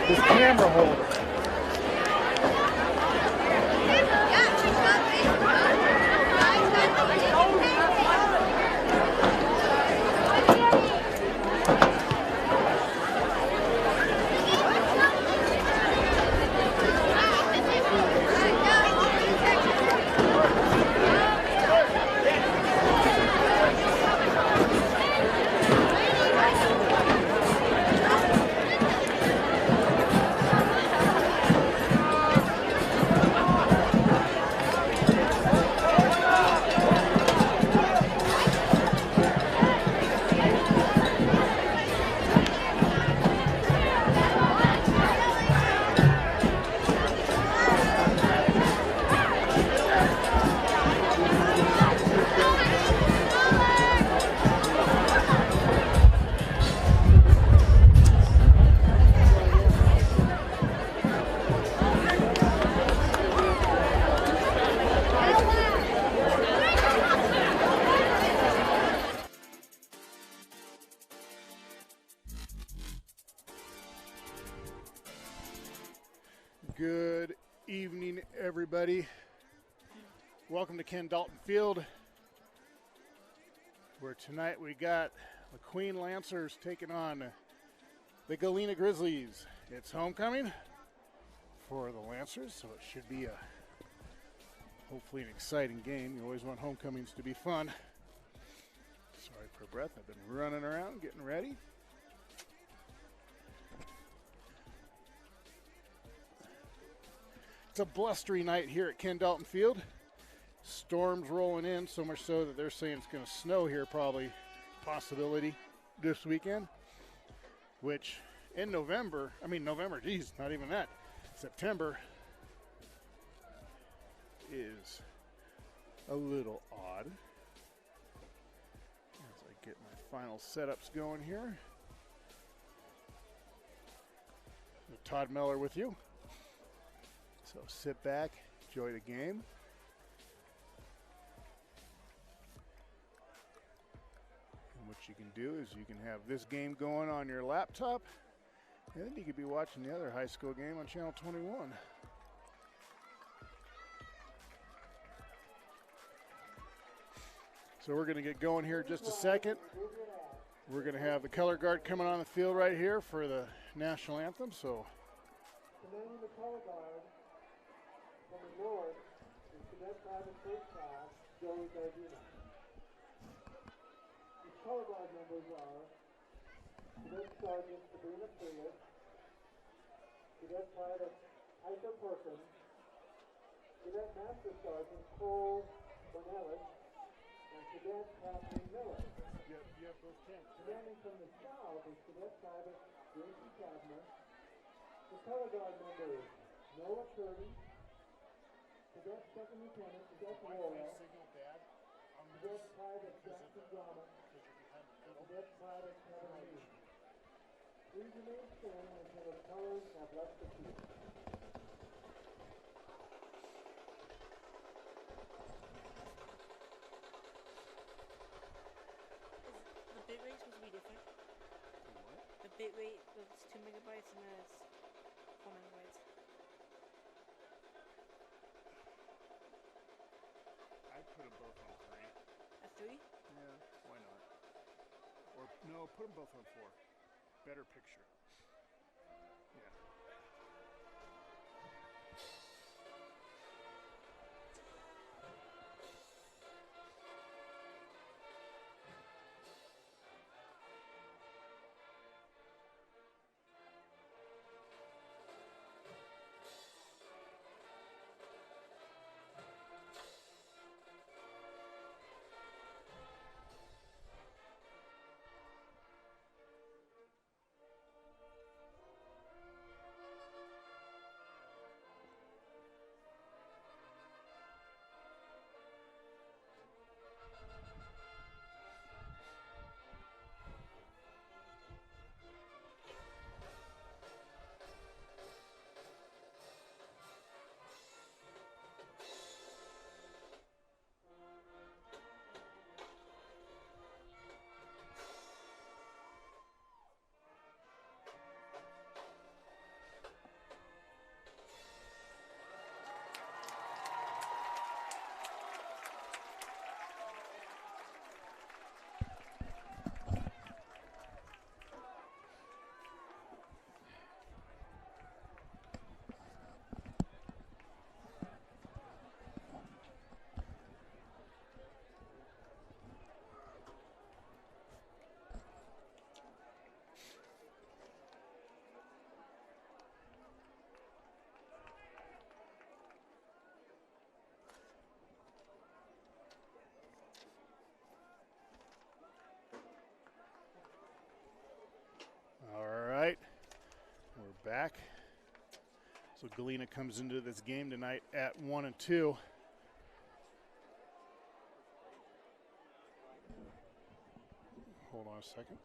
This camera holder. Good evening, everybody. Welcome to Ken Dalton Field, where tonight we got McQueen Lancers taking on the Galena Grizzlies. It's homecoming for the Lancers, so it should be hopefully an exciting game. You always want homecomings to be fun. Sorry for breath. I've been running around getting ready. It's a blustery night here at Ken Dalton Field. Storms rolling in, so much so that they're saying it's going to snow here probably, possibility this weekend, which in November, geez, not even that, September is a little odd. As I get my final setups going here. Todd Miller with you. So sit back, enjoy the game. And what you can do is you can have this game going on your laptop, and then you could be watching the other high school game on Channel 21. So we're going to get going here in just a second. We're going to have the color guard coming on the field right here for the national anthem. So. Commanding the color guard from the north is Cadet Private First Class Joey Gardina. The color guard members are Cadet Sergeant Sabrina Phillips, Cadet Private Hiker Perkins, Cadet Master Sergeant Cole Bonellis, and Cadet Kathleen Miller. You have those 10. Commanding from the south is Cadet Private Jason Kavner. The color guard member is Noah Curdy, Cadet Second Lieutenant Cadet Royal, Cadet Private Jackson Drummond, and Cadet Private Kevin Lee. Please remain standing until the colors have left the field. The bit rate supposed to be different. What? The bit rate was 2 megabytes and then it's 4 megabytes. I put them both on 3. A 3? Yeah, why not? Or no, put them both on 4. Better picture. Yeah. back. So Galena comes into this game tonight at 1-2. Hold on a second.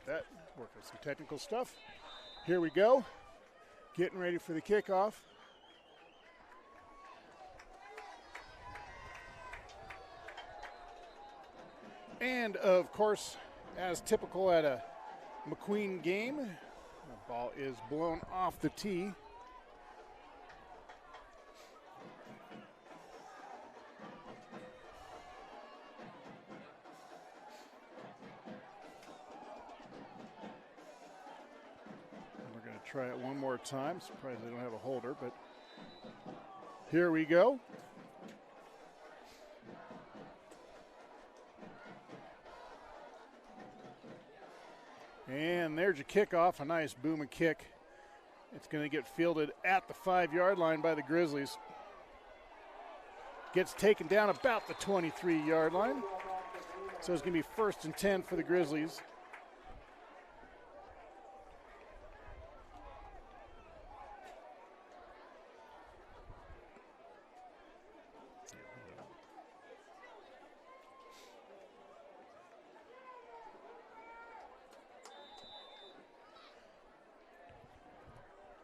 That working some technical stuff. Here we go, getting ready for the kickoff. And of course, as typical at a McQueen game, the ball is blown off the tee. Try it one more time. Surprised they don't have a holder, but here we go. And there's your kickoff, a nice booming kick. It's going to get fielded at the 5-yard line by the Grizzlies. Gets taken down about the 23-yard line. So it's going to be 1st and 10 for the Grizzlies.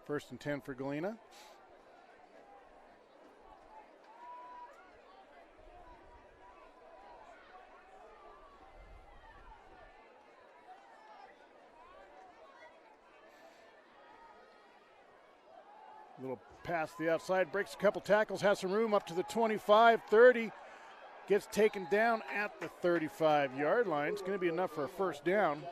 First and 10 for Galena. Little pass to the outside, breaks a couple tackles, has some room up to the 25, 30. Gets taken down at the 35-yard line. It's going to be enough for a first down.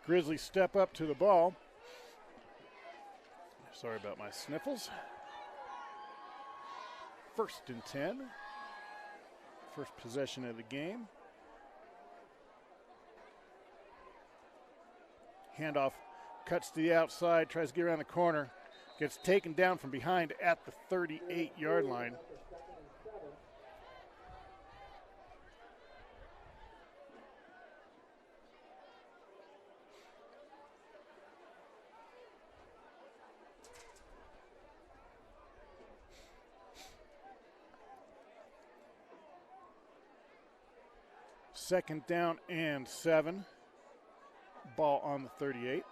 Grizzlies step up to the ball. Sorry about my sniffles. 1st and 10. First possession of the game. Handoff cuts to the outside, tries to get around the corner. Gets taken down from behind at the 38-yard line. Second down and 7. Ball on the 38.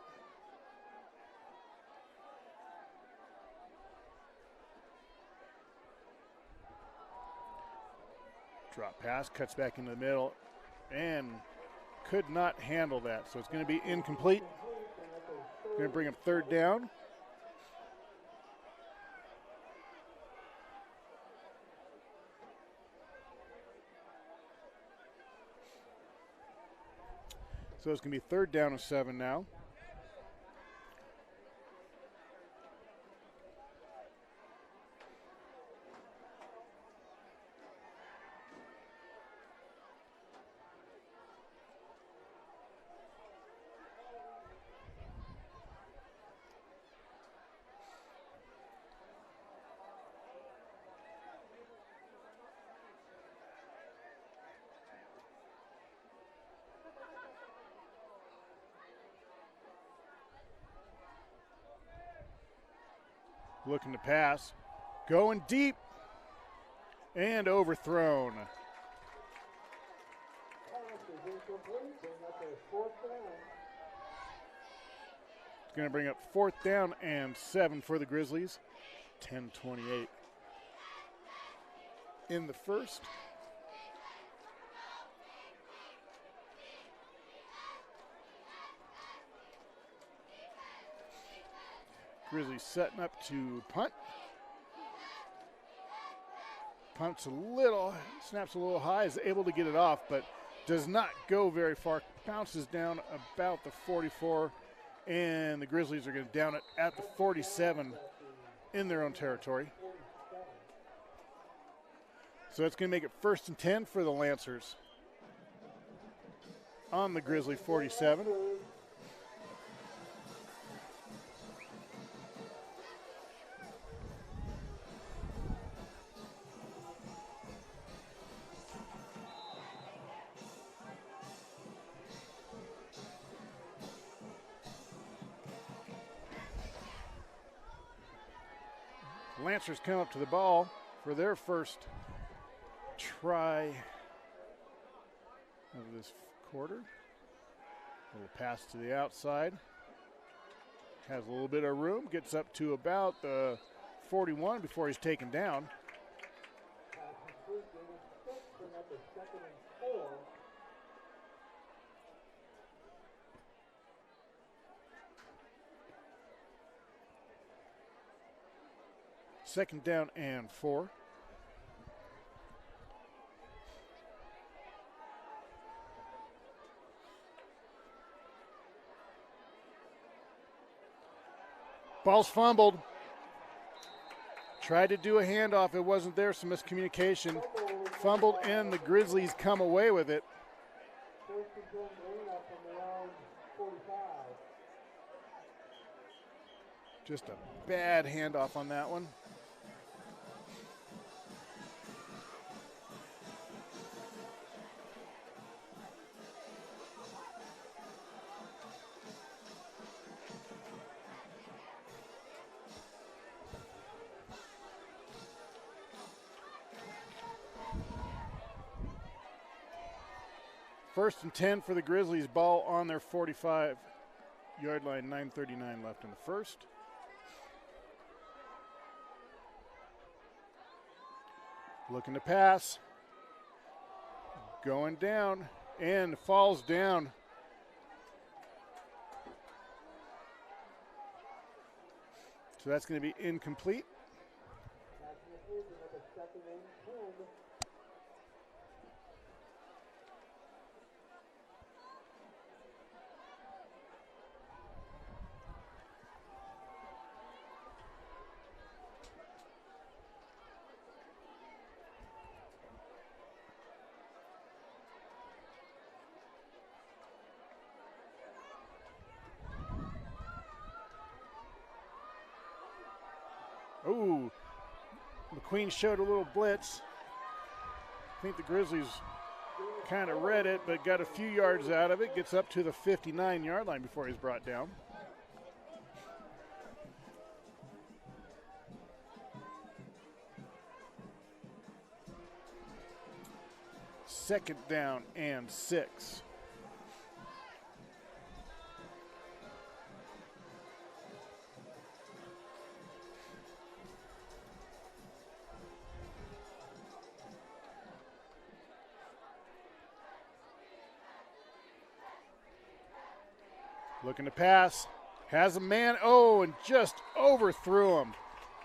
Drop pass, cuts back into the middle, and could not handle that. So it's going to be incomplete. Going to bring up 3rd down. So it's going to be 3rd down and 7 now. Looking to pass, going deep, and overthrown. It's going to bring up 4th down and 7 for the Grizzlies. 10:28 in the first. Grizzlies setting up to punt. Punts a little, snaps a little high, is able to get it off, but does not go very far. Bounces down about the 44, and the Grizzlies are going to down it at the 47 in their own territory. So that's going to make it 1st and 10 for the Lancers on the Grizzly 47. Lancers come up to the ball for their first try of this quarter. A little pass to the outside. Has a little bit of room. Gets up to about the 41 before he's taken down. Second down and 4. Ball's fumbled. Tried to do a handoff. It wasn't there, some miscommunication. Fumbled, and the Grizzlies come away with it. Just a bad handoff on that one. First and 10 for the Grizzlies. Ball on their 45-yard line. 9:39 left in the first. Looking to pass. Going down and falls down. So that's going to be incomplete. Ooh, McQueen showed a little blitz. I think the Grizzlies kind of read it, but got a few yards out of it. Gets up to the 59-yard line before he's brought down. Second down and 6. Looking to pass, has a man, and just overthrew him.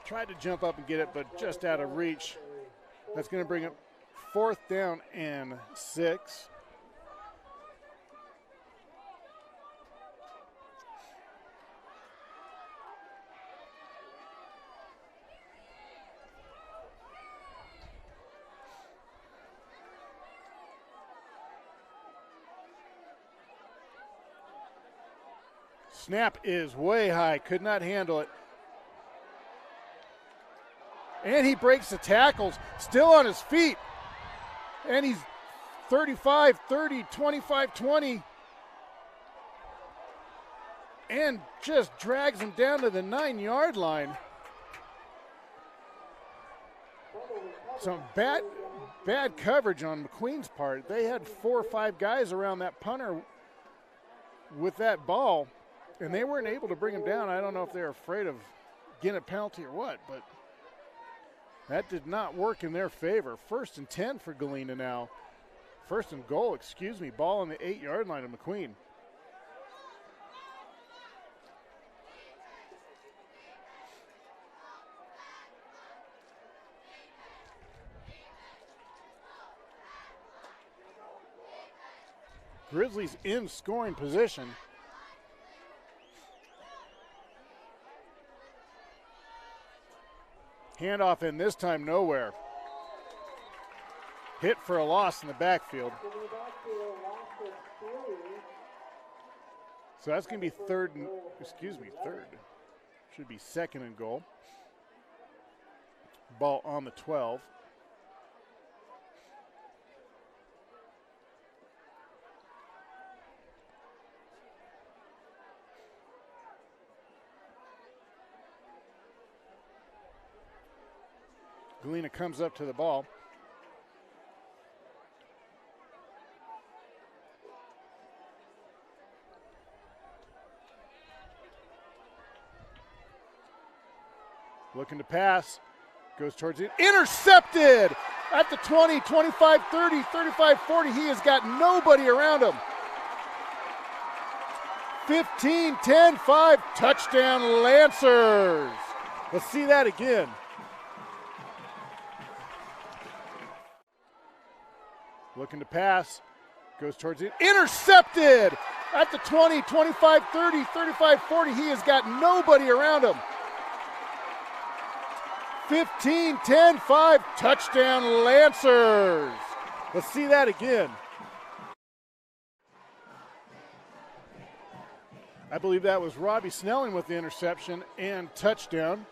Tried to jump up and get it, but just out of reach. That's going to bring up 4th down and 6. Snap is way high, could not handle it. And he breaks the tackles, still on his feet. And he's 35, 30, 25, 20. And just drags him down to the 9-yard line. Some bad coverage on McQueen's part. They had 4 or 5 guys around that punter with that ball. and they weren't able to bring him down. I don't know if they're afraid of getting a penalty or what, but that did not work in their favor. 1st and 10 for Galena now. 1st and goal, excuse me. Ball on the 8-yard line of McQueen. Grizzlies in scoring position. Handoff in this time nowhere. Hit for a loss in the backfield. So that's going to be third. Should be 2nd and goal. Ball on the 12. Galena comes up to the ball. Looking to pass. Goes towards it. Intercepted at the 20, 25, 30, 35, 40. He has got nobody around him. 15, 10, 5. Touchdown Lancers. Let's see that again. Looking to pass, goes towards it, intercepted at the 20, 25, 30, 35, 40. He has got nobody around him. 15, 10, 5, touchdown Lancers. Let's see that again. I believe that was Robbie Snelling with the interception and touchdown.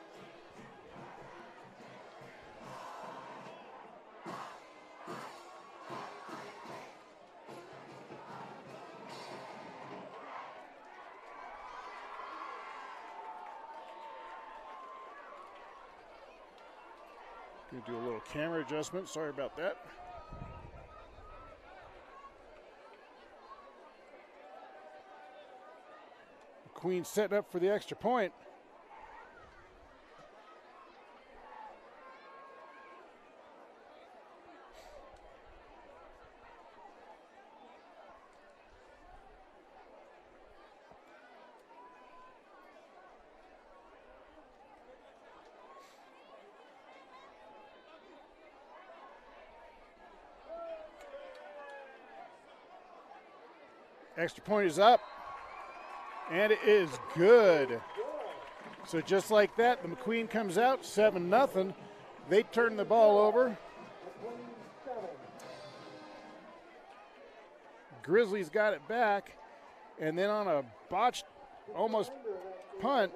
Gonna do a little camera adjustment. Sorry about that. McQueen setting up for the extra point. Extra point is up, and it is good. So just like that, the McQueen comes out, 7-0. They turn the ball over. Grizzlies got it back, and then on a botched, almost punt,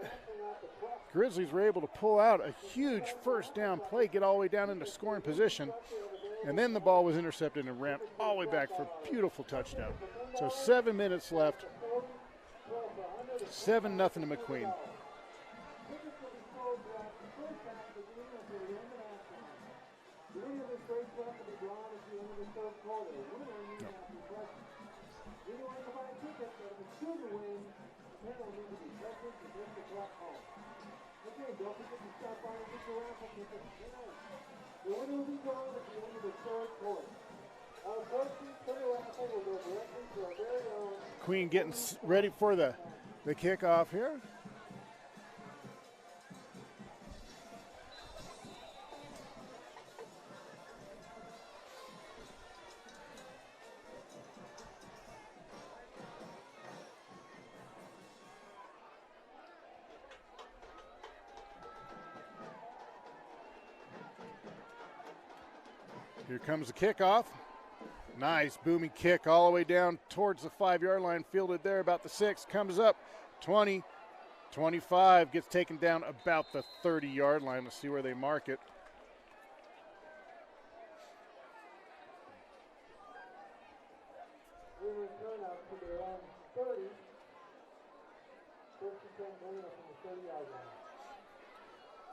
Grizzlies were able to pull out a huge first down play, get all the way down into scoring position, and then the ball was intercepted and ramped all the way back for a beautiful touchdown. So 7 minutes left, 7-0 to McQueen. Queen getting ready for the kickoff here. Here comes the kickoff. Nice booming kick all the way down towards the 5-yard line, fielded there about the 6, comes up 20, 25, gets taken down about the 30-yard line. Let's see where they mark it.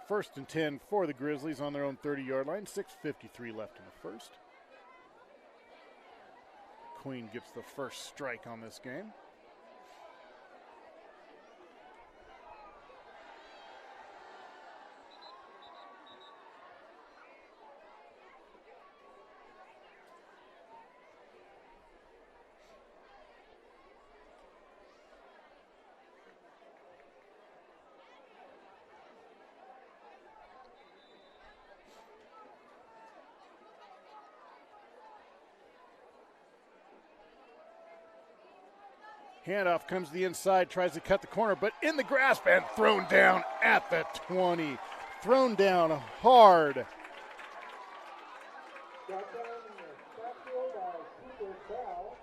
First and 10 for the Grizzlies on their own 30-yard line. 6:53 left in the first. Queen gets the first strike on this game. Handoff comes to the inside, tries to cut the corner, but in the grasp and thrown down at the 20. Thrown down hard. Brought down in the backfield by Cooper Bell.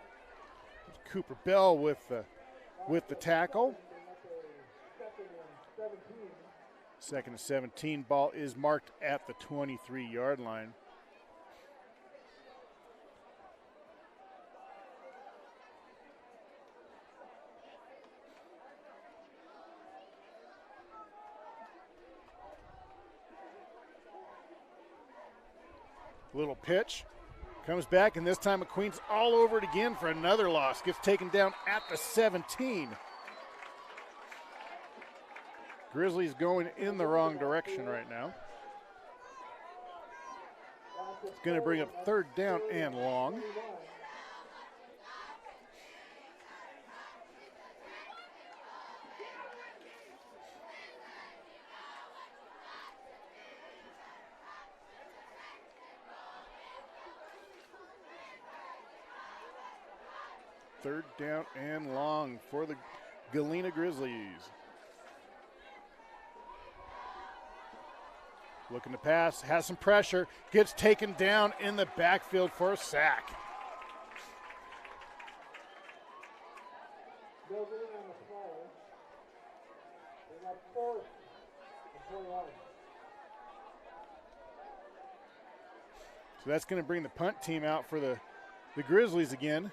Cooper Bell with the tackle. Second and 17. Ball is marked at the 23-yard line. Little pitch. Comes back, and this time McQueen's all over it again for another loss. Gets taken down at the 17. Grizzlies going in the wrong direction right now. It's going to bring up third down and long. Third down and long for the Galena Grizzlies. Looking to pass, has some pressure, gets taken down in the backfield for a sack. They'll get it on the play. They got 4th and 21. So that's going to bring the punt team out for the Grizzlies again.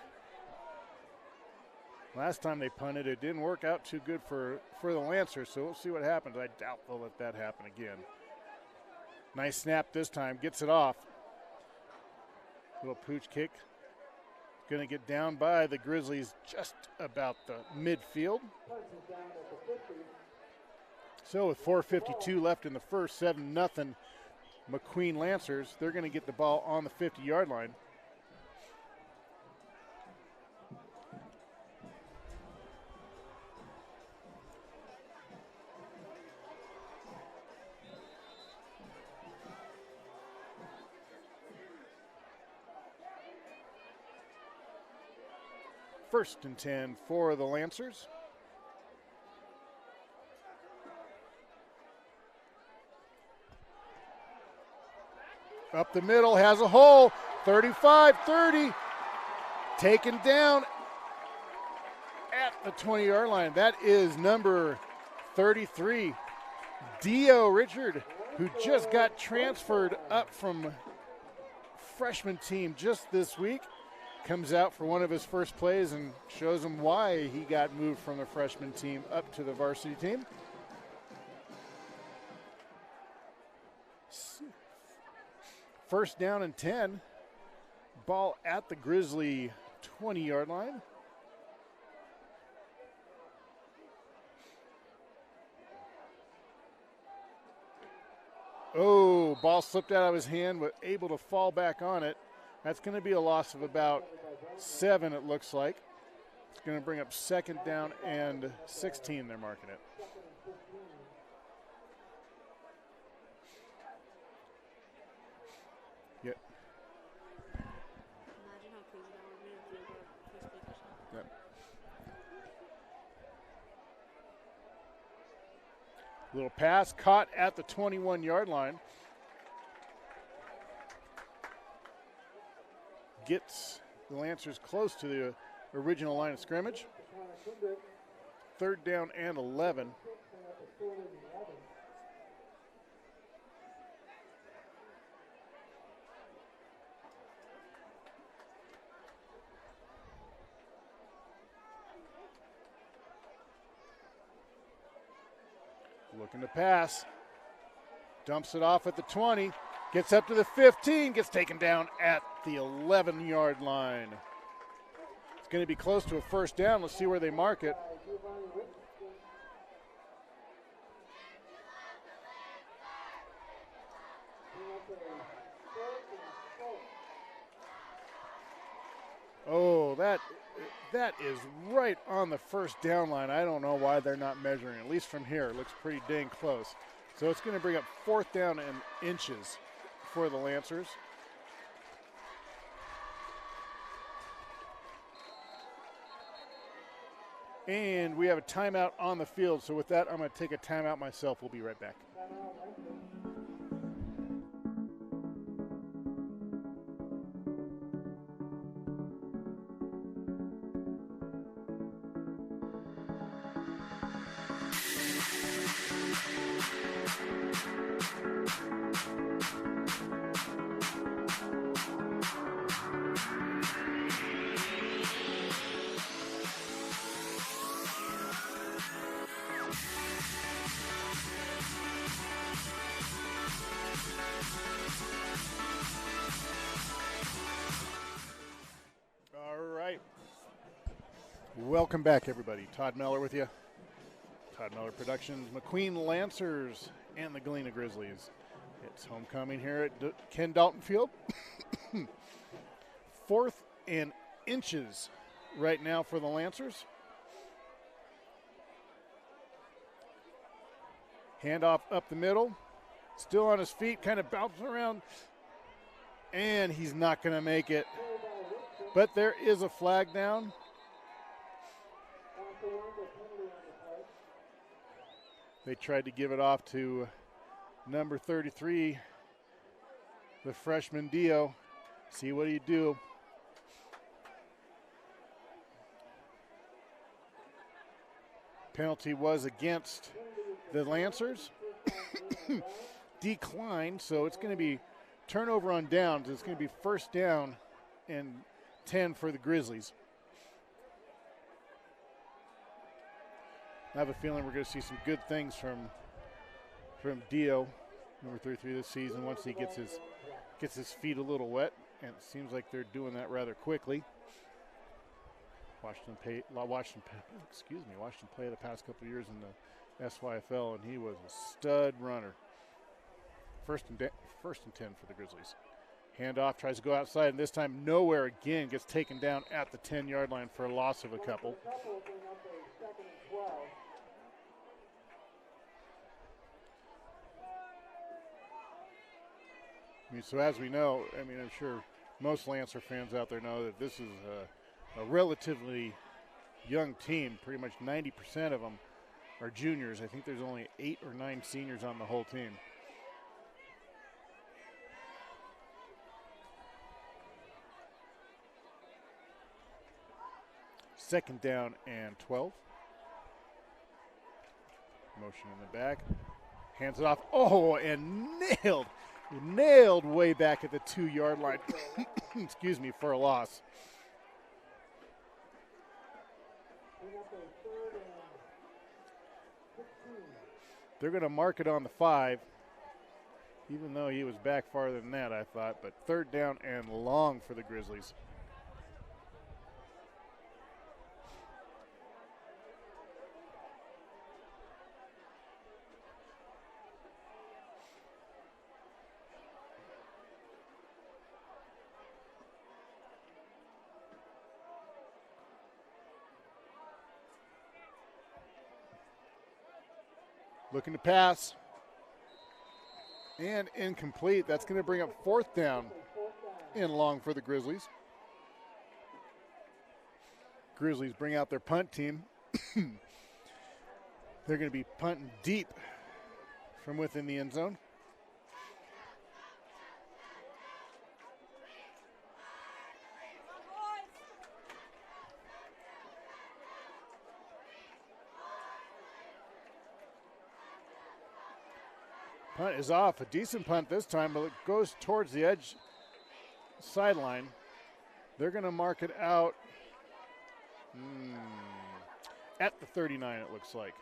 Last time they punted, it didn't work out too good for the Lancers, so we'll see what happens. I doubt they'll let that happen again. Nice snap this time, gets it off. Little pooch kick. Going to get down by the Grizzlies just about the midfield. So with 4:52 left in the first, 7-0 McQueen Lancers. They're going to get the ball on the 50-yard line. First and 10 for the Lancers. Up the middle, has a hole, 35-30. Taken down at the 20-yard line. That is number 33, Dio Richard, who just got transferred up from freshman team just this week. Comes out for one of his first plays and shows him why he got moved from the freshman team up to the varsity team. First down and 10. Ball at the Grizzly 20-yard line. Oh, ball slipped out of his hand, but able to fall back on it. That's going to be a loss of about 7, it looks like. It's going to bring up second down and 16, they're marking it. Yep. Imagine how crazy that would be if they were first position. Yep. Little pass caught at the 21-yard line. Gets the Lancers close to the original line of scrimmage. Third down and 11. Looking to pass. Dumps it off at the 20. Gets up to the 15, gets taken down at the 11-yard line. It's going to be close to a first down. Let's see where they mark it. Oh, that is right on the first down line. I don't know why they're not measuring. At least from here, it looks pretty dang close. So it's going to bring up fourth down and inches for the Lancers. And we have a timeout on the field. So with that, I'm going to take a timeout myself. We'll be right back. Welcome back, everybody. Todd Meller with you. Todd Meller Productions, McQueen Lancers, and the Galena Grizzlies. It's homecoming here at Ken Dalton Field. 4th and inches right now for the Lancers. Handoff up the middle. Still on his feet, kind of bouncing around. And he's not going to make it. But there is a flag down. They tried to give it off to number 33, the freshman Dio. See what you do. Penalty was against the Lancers. Declined, so it's going to be turnover on downs. It's going to be 1st down and 10 for the Grizzlies. I have a feeling we're going to see some good things from Dio, number 33 this season, once he gets his feet a little wet, and it seems like they're doing that rather quickly. Watched him play the past couple of years in the SYFL, and he was a stud runner. First and 10 for the Grizzlies. Handoff, tries to go outside, and this time nowhere again, gets taken down at the 10-yard line for a loss of a couple. So as we know, I'm sure most Lancer fans out there know that this is a relatively young team. Pretty much 90% of them are juniors. I think there's only 8 or 9 seniors on the whole team. Second down and 12. Motion in the back. Hands it off. Oh, and nailed way back at the 2-yard line. Excuse me, for a loss. They're going to mark it on the 5, even though he was back farther than that, I thought. But 3rd down and long for the Grizzlies. Looking to pass. And incomplete. That's going to bring up 4th down and long for the Grizzlies. Grizzlies bring out their punt team. They're going to be punting deep from within the end zone. Punt is off. A decent punt this time, but it goes towards the edge sideline. They're going to mark it out at the 39, it looks like.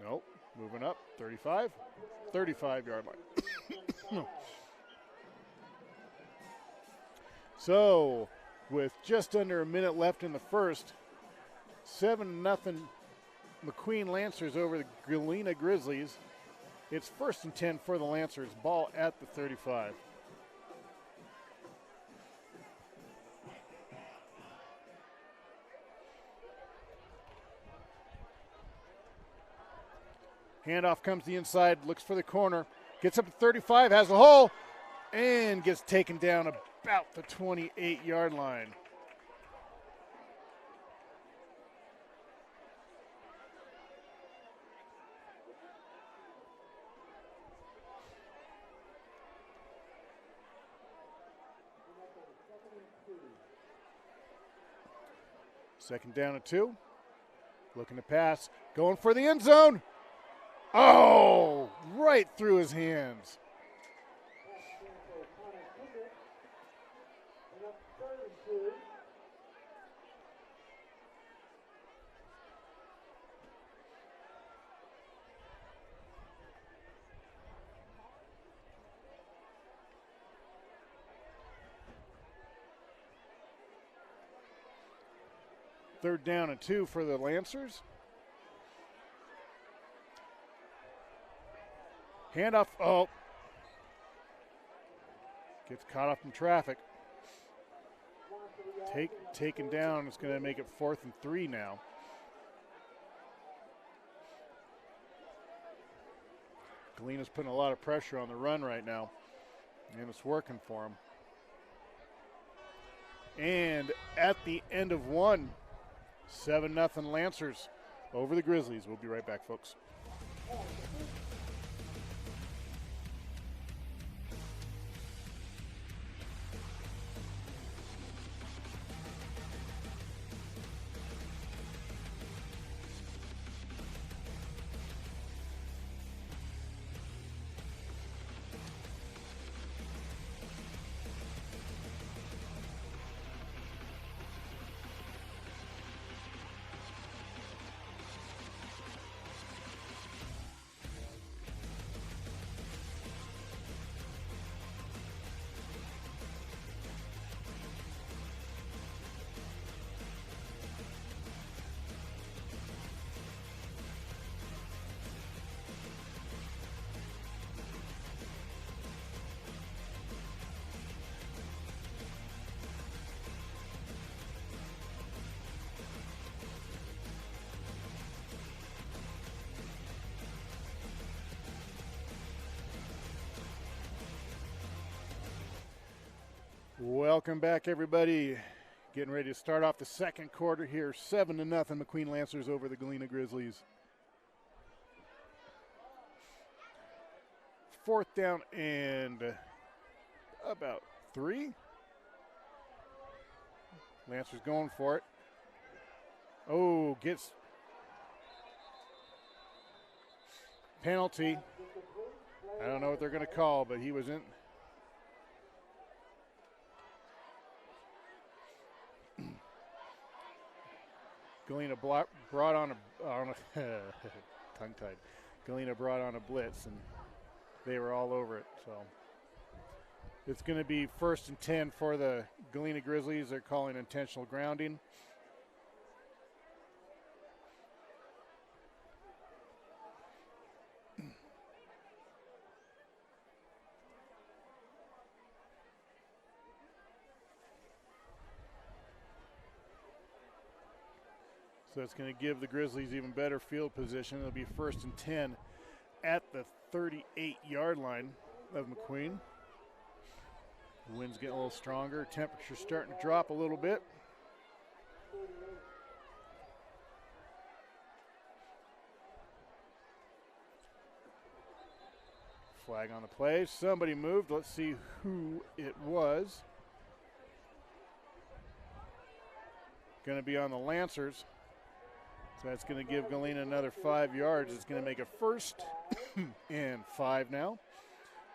Nope. Moving up. 35. 35-yard line. So, with just under a minute left in the first, 7-0 McQueen Lancers over the Galena Grizzlies. It's 1st and 10 for the Lancers. Ball at the 35. Handoff comes the inside, looks for the corner, gets up to 35, has a hole, and gets taken down about the 28-yard line. Second down and 2. Looking to pass. Going for the end zone. Oh, right through his hands. Third down and 2 for the Lancers. Handoff. Oh. Gets caught up in traffic. Taken down. It's going to make it 4th and 3 now. Galena's putting a lot of pressure on the run right now, and it's working for him. And at the end of 1, 7-0 Lancers over the Grizzlies. We'll be right back, folks. Welcome back, everybody. Getting ready to start off the second quarter here. 7-0 McQueen Lancers over the Galena Grizzlies. 4th down and about 3. Lancers going for it. Oh, gets penalty. I don't know what they're going to call, but he was in. Galena brought on a tongue-tied. Galena brought on a blitz, and they were all over it. So it's going to be 1st and 10 for the Galena Grizzlies. They're calling intentional grounding. So it's going to give the Grizzlies even better field position. It'll be 1st and 10 at the 38-yard line of McQueen. The wind's getting a little stronger. Temperature's starting to drop a little bit. Flag on the play. Somebody moved. Let's see who it was. Going to be on the Lancers. So that's going to give Galena another 5 yards. It's going to make it 1st and 5 now.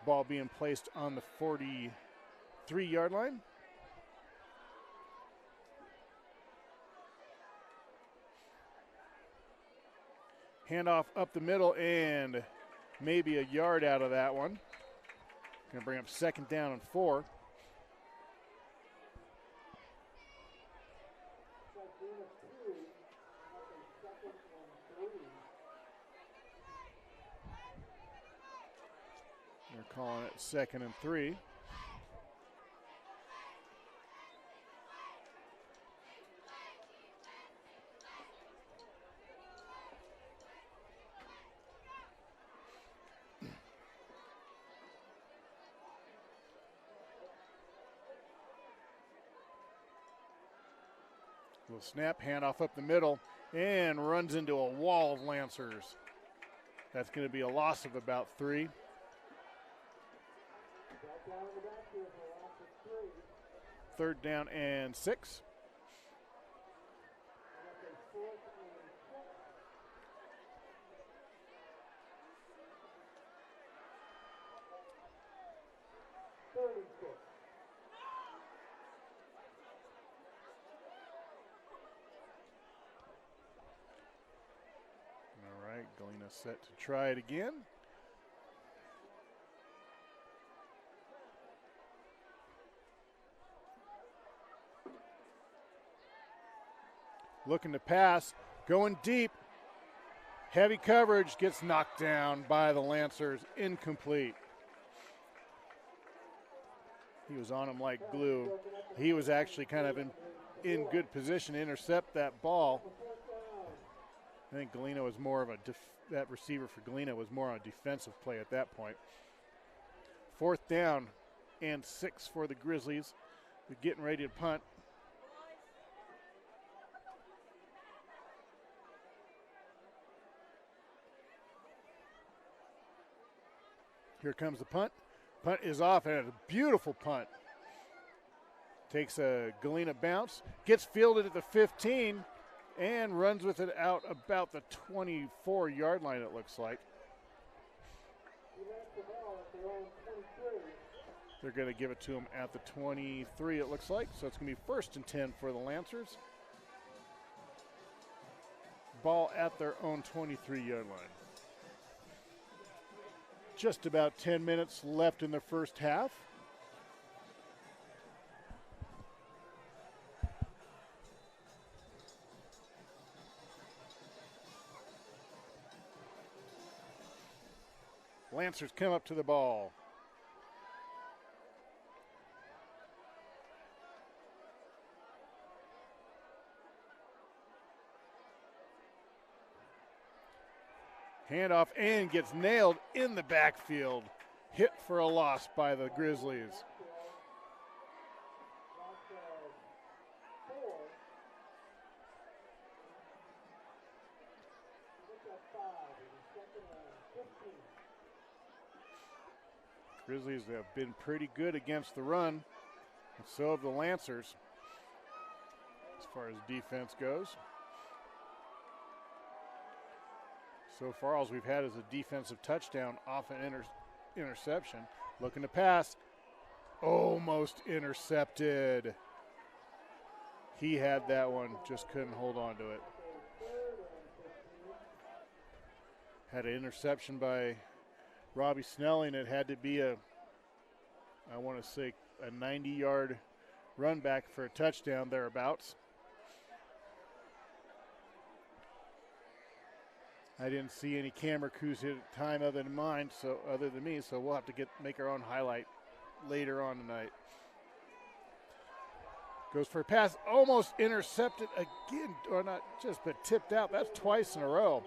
Ball being placed on the 43-yard line. Handoff up the middle and maybe a yard out of that one. Going to bring up 2nd down and 4. They're calling it 2nd and 3. Little snap, handoff up the middle, and runs into a wall of Lancers. That's going to be a loss of about 3. Third down and 6. Galena set to try it again. Looking to pass, going deep. Heavy coverage, gets knocked down by the Lancers, incomplete. He was on him like glue. He was actually kind of in good position to intercept that ball. I think Galena was more of that receiver for Galena was more on a defensive play at that point. 4th down and 6 for the Grizzlies. They're getting ready to punt. Here comes the punt. Punt is off, and a beautiful punt. Takes a Galena bounce, gets fielded at the 15, and runs with it out about the 24-yard line, it looks like. They're going to give it to him at the 23, it looks like. So it's going to be 1st and 10 for the Lancers. Ball at their own 23-yard line. Just about 10 minutes left in the first half. Lancers come up to the ball. Handoff and gets nailed in the backfield. Hit for a loss by the Grizzlies. Grizzlies have been pretty good against the run, and so have the Lancers as far as defense goes. So far, all we've had is a defensive touchdown off an interception. Looking to pass. Almost intercepted. He had that one, just couldn't hold on to it. Had an interception by Robbie Snelling. It had to be I want to say, a 90-yard run back for a touchdown thereabouts. I didn't see any camera crews hit at time other than me, so we'll have to make our own highlight later on tonight. Goes for a pass, almost intercepted again, or not just, but tipped out. That's twice in a row.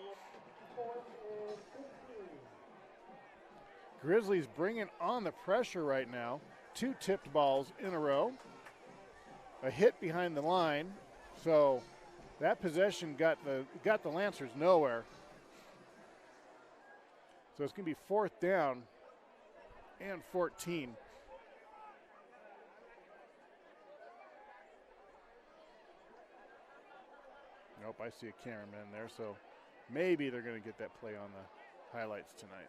Grizzlies bringing on the pressure right now. 2 tipped balls in a row. A hit behind the line, so that possession got the Lancers nowhere. So it's going to be 4th down and 14. Nope, I see a cameraman there, so maybe they're going to get that play on the highlights tonight.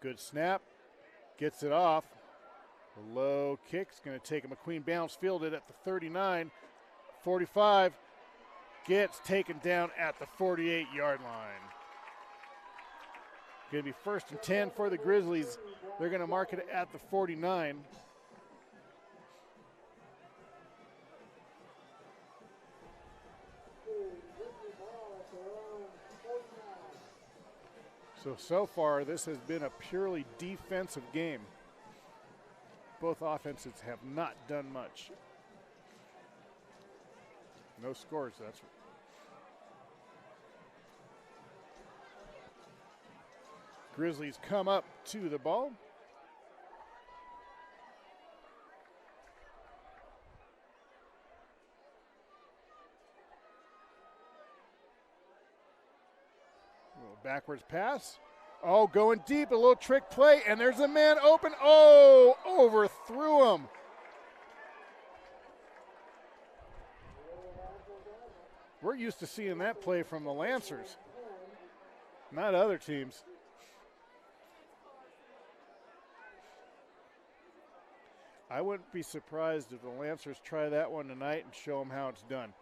Good snap, gets it off. A low kick's going to take a McQueen bounce, fielded at the 39, 45. Gets taken down at the 48-yard line. Going to be 1st and 10 for the Grizzlies. They're going to mark it at the 49. So far, this has been a purely defensive game. Both offenses have not done much. No scores, that's right. Grizzlies come up to the ball. A little backwards pass. Oh, going deep, a little trick play, and there's a man open. Oh, overthrew him. We're used to seeing that play from the Lancers, not other teams. I wouldn't be surprised if the Lancers try that one tonight and show them how it's done.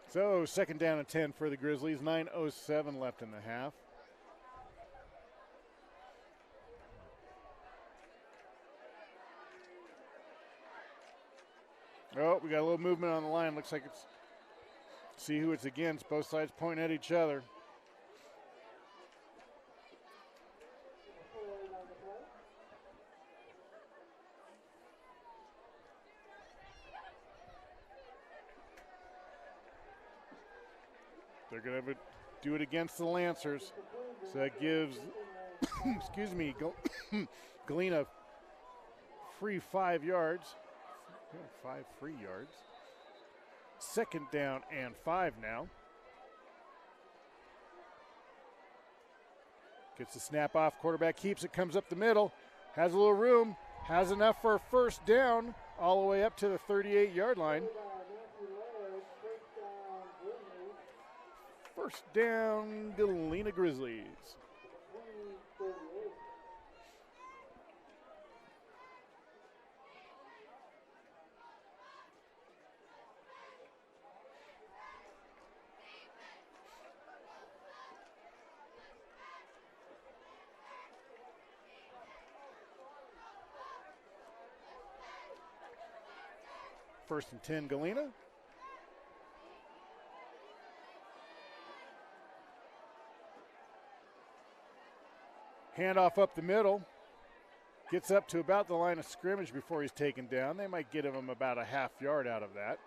So 2nd down and 10 for the Grizzlies. 9:07 left in the half. Oh, we got a little movement on the line. Looks like it's, see who it's against. Both sides pointing at each other. They're going to do it against the Lancers. So that gives, excuse me, Galena free 5 yards. 5 free yards. 2nd down and 5 now. Gets the snap off. Quarterback keeps it, comes up the middle. Has a little room. Has enough for a 1st down all the way up to the 38-yard line. 1st down, Galena Grizzlies. First and 10, Galena. Handoff up the middle. Gets up to about the line of scrimmage before he's taken down. They might get him about a half yard out of that.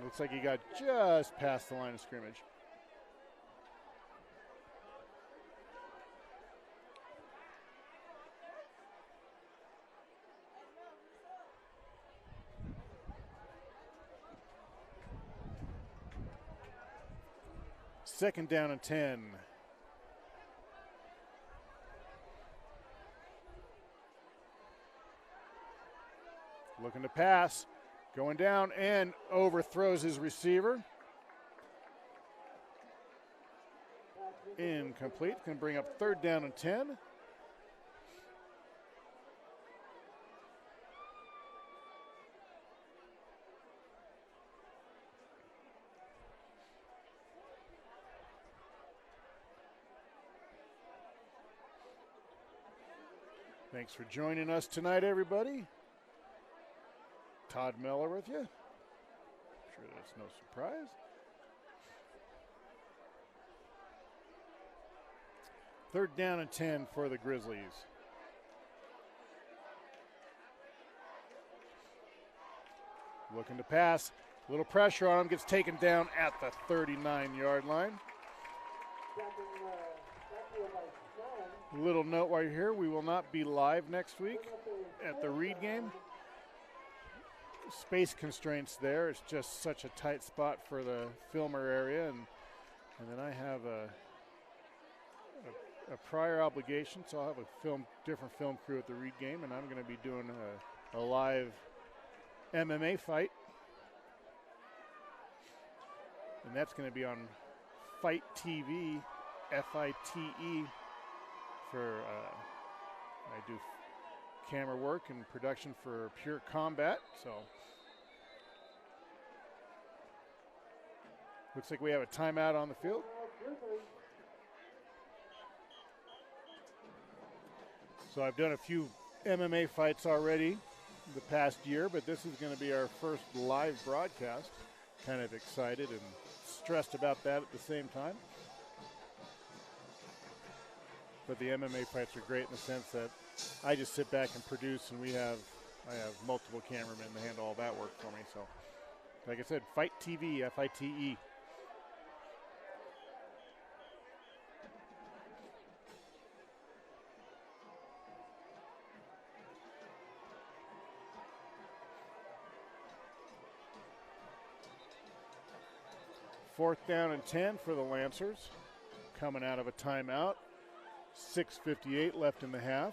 Looks like he got just past the line of scrimmage. Second down and 10. Looking to pass. Going down and overthrows his receiver. Incomplete. Can bring up 3rd down and 10. Thanks for joining us tonight, everybody. Todd Miller with you. I'm sure that's no surprise. Third down and 10 for the Grizzlies. Looking to pass. A little pressure on him. Gets taken down at the 39-yard line. Little note while you're here, we will not be live next week at the Reed game. Space constraints there. It's just such a tight spot for the filmer area, and then I have a prior obligation, so I'll have a different film crew at the Reed game, and I'm going to be doing a live MMA fight, and that's going to be on Fight TV, FITE. For I do camera work and production for Pure Combat, so looks like we have a timeout on the field. So I've done a few MMA fights already the past year, but this is going to be our first live broadcast. Kind of excited and stressed about that at the same time. But the MMA fights are great in the sense that I just sit back and produce, and I have multiple cameramen to handle all that work for me. So, like I said, Fight TV, FITE. Fourth down and 10 for the Lancers, coming out of a timeout. 6:58 left in the half.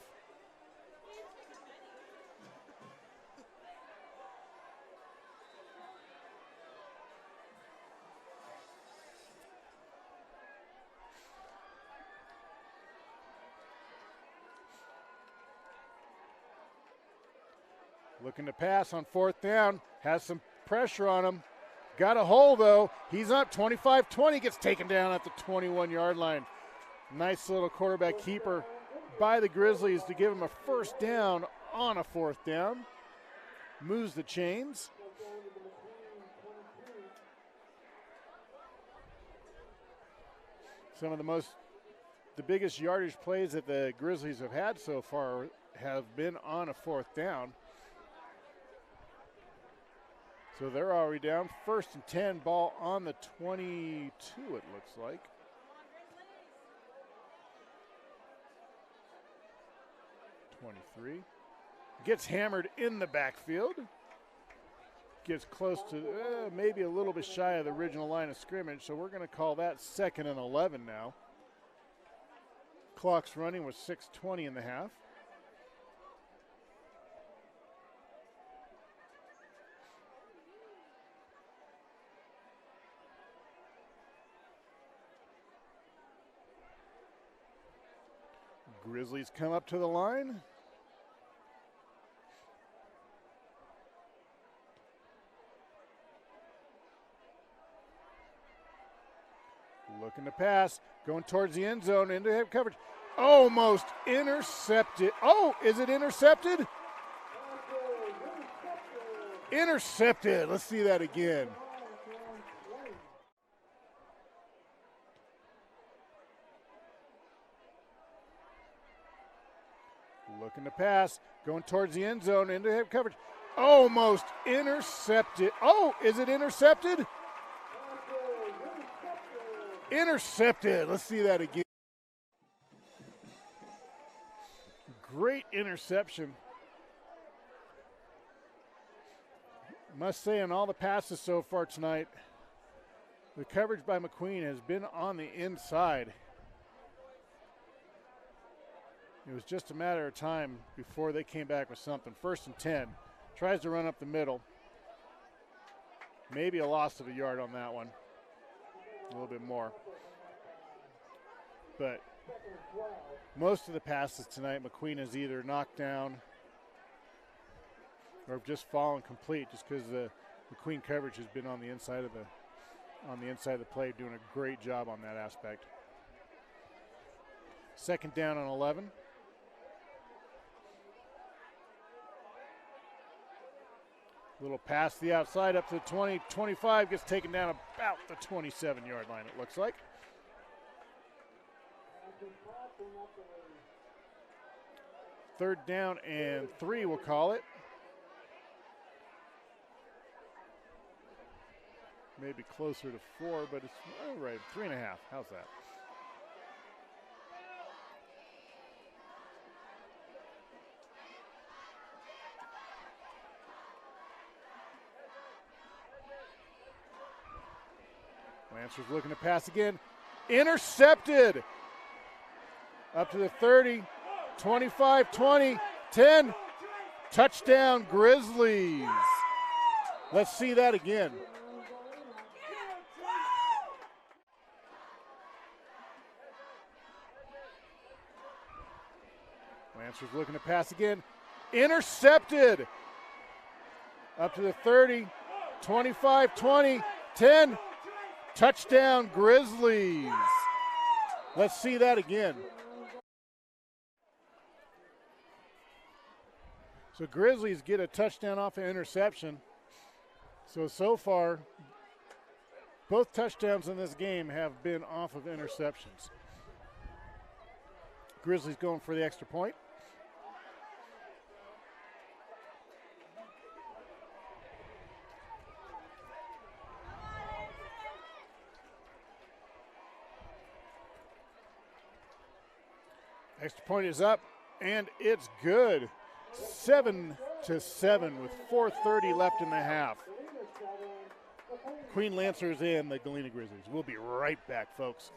Looking to pass on 4th down. Has some pressure on him. Got a hole, though. He's up 25-20. Gets taken down at the 21-yard line. Nice little quarterback keeper by the Grizzlies to give him a 1st down on a 4th down. Moves the chains. Some of the biggest yardage plays that the Grizzlies have had so far have been on a 4th down. So they're already down. 1st and 10, ball on the 22, it looks like. Gets hammered in the backfield. Gets close to maybe a little bit shy of the original line of scrimmage, so we're going to call that 2nd and 11 now. Clock's running with 6:20 in the half. Grizzlies come up to the line. Looking to pass, going towards the end zone, into head coverage. Almost intercepted. Oh, is it intercepted? Intercepted. Let's see that again. Looking to pass, going towards the end zone, into head coverage. Almost intercepted. Oh, is it intercepted? Intercepted. Let's see that again. Great interception. Must say, on all the passes so far tonight, the coverage by McQueen has been on the inside. It was just a matter of time before they came back with something. 1st and 10. Tries to run up the middle. Maybe a loss of a yard on that one. A little bit more. But most of the passes tonight, McQueen has either knocked down or just fallen complete, just because the McQueen coverage has been on the inside of the play, doing a great job on that aspect. 2nd down on 11. Little pass to the outside up to the 20, 25, gets taken down about the 27-yard line, it looks like. Third down and 3, we'll call it. Maybe closer to 4, but it's all right, 3.5. How's that? Lancers looking to pass again. Intercepted. Up to the 30, 25, 20, 10. Touchdown Grizzlies. Let's see that again. Lancers looking to pass again. Intercepted. Up to the 30, 25, 20, 10. Touchdown Grizzlies. Let's see that again. So Grizzlies get a touchdown off an interception. So far, both touchdowns in this game have been off of interceptions. Grizzlies going for the extra point. Extra point is up, and it's good. 7-7 with 4:30 left in the half. Queen Lancers and the Galena Grizzlies. We'll be right back, folks.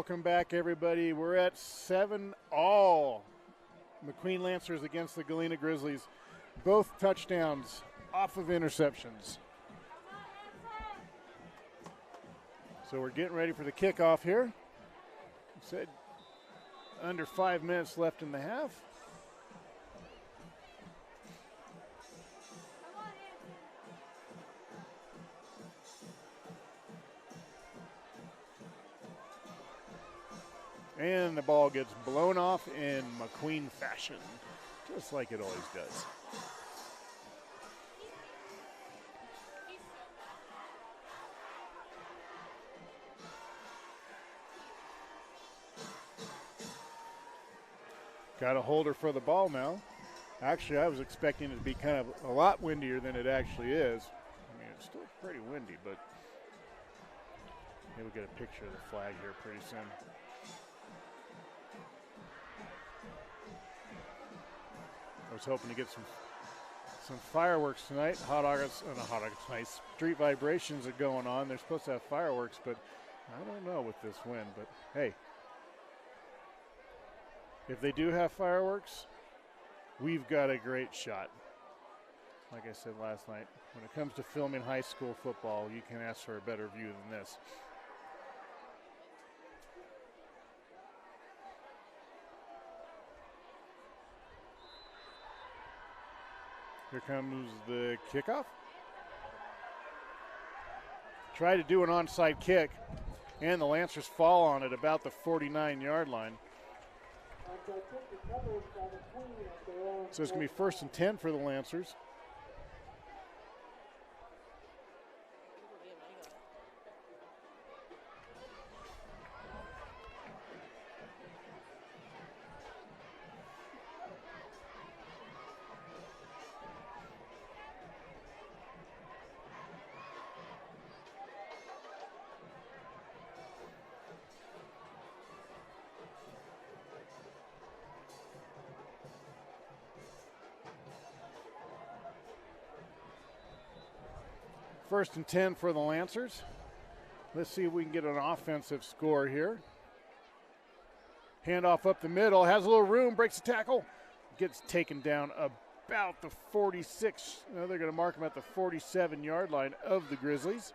Welcome back, everybody. We're at 7-all. McQueen Lancers against the Galena Grizzlies. Both touchdowns off of interceptions. So we're getting ready for the kickoff here. Said under 5 minutes left in the half. And the ball gets blown off in McQueen fashion, just like it always does. Got a holder for the ball now. Actually, I was expecting it to be kind of a lot windier than it actually is. I mean, it's still pretty windy, but maybe we'll get a picture of the flag here pretty soon. I was hoping to get some fireworks tonight. Hot August tonight. Street vibrations are going on. They're supposed to have fireworks, but I don't know with this wind. But hey, if they do have fireworks, we've got a great shot. Like I said last night, when it comes to filming high school football, you can ask for a better view than this. Here comes the kickoff. Try to do an onside kick, and the Lancers fall on it about the 49-yard line. So it's going to be 1st and 10 for the Lancers. First and 10 for the Lancers. Let's see if we can get an offensive score here. Handoff up the middle, has a little room, breaks the tackle, gets taken down about the 46. No, they're going to mark him at the 47-yard line of the Grizzlies.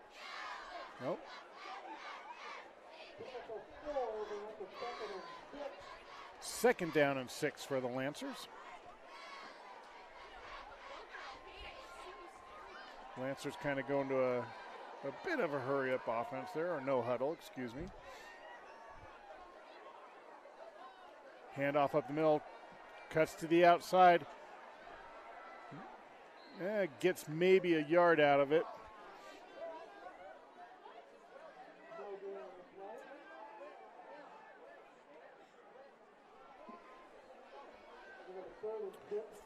Nope. Second down and 6 for the Lancers. Lancers kind of going to a bit of a hurry-up offense there, or no huddle, excuse me. Handoff up the middle, cuts to the outside. Gets maybe a yard out of it.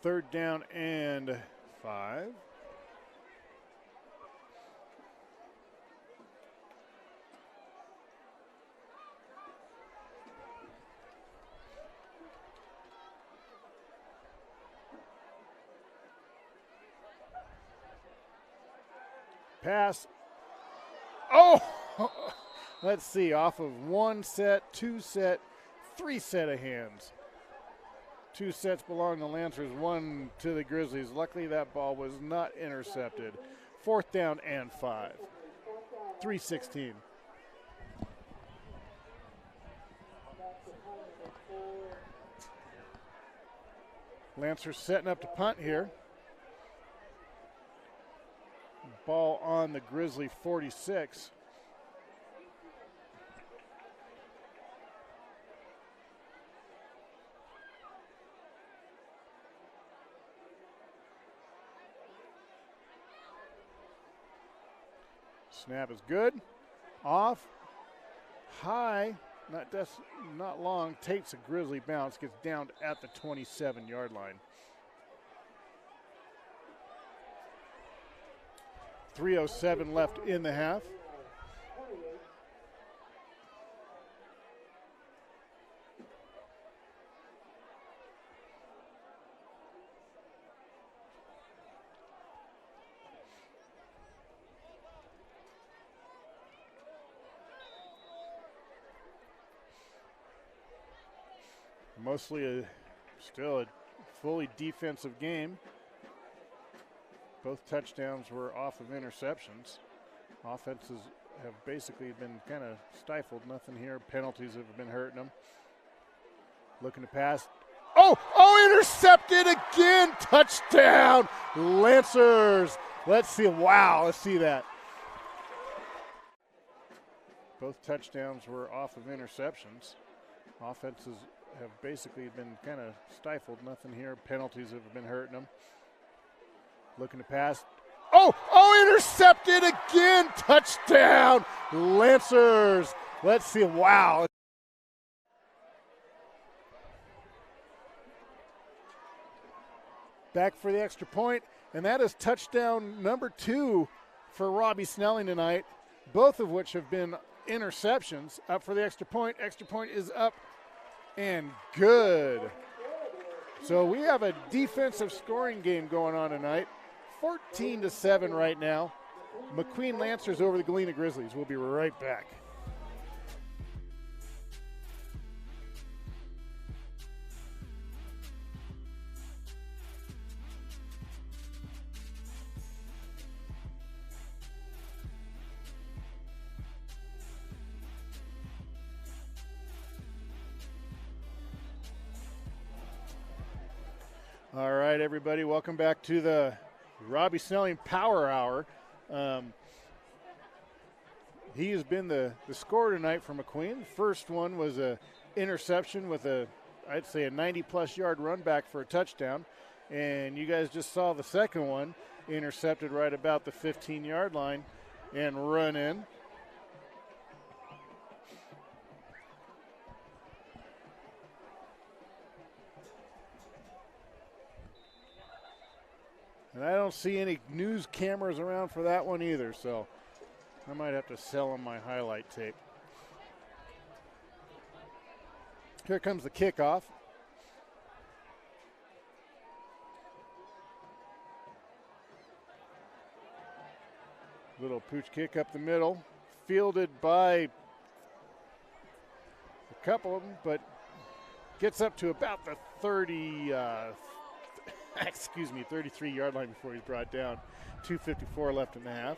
Third down and 5. Pass. Oh! Let's see, off of 1 set, 2 set, 3 set of hands. 2 sets belong to Lancers, 1 to the Grizzlies. Luckily, that ball was not intercepted. 4th down and 5. 3:16. Lancers setting up to punt here. Ball on the Grizzly 46. Snap is good. Off. High. Not long. Takes a Grizzly bounce. Gets down at the 27-yard line. 3:07 left in the half. Mostly still a fully defensive game. Both touchdowns were off of interceptions. Offenses have basically been kind of stifled. Nothing here. Penalties have been hurting them. Looking to pass. Oh, intercepted again. Touchdown, Lancers. Let's see. Wow, let's see that. Both touchdowns were off of interceptions. Offenses have basically been kind of stifled. Nothing here. Penalties have been hurting them. Looking to pass. Oh, intercepted again. Touchdown, Lancers. Let's see. Wow. Back for the extra point, and that is touchdown number 2 for Robbie Snelling tonight, both of which have been interceptions. Up for the extra point. Extra point is up and good. So we have a defensive scoring game going on tonight. 14-7 right now. McQueen Lancers over the Galena Grizzlies. We'll be right back. All right, everybody, welcome back to the Robbie Snelling Power Hour. He has been the scorer tonight for McQueen. First one was a interception with I'd say a 90-plus yard run back for a touchdown. And you guys just saw the second one, intercepted right about the 15-yard line and run in. And I don't see any news cameras around for that one either, so I might have to sell them my highlight tape. Here comes the kickoff. Little pooch kick up the middle, fielded by a couple of them, but gets up to about the 33-yard line before he's brought down. 2:54 left in the half.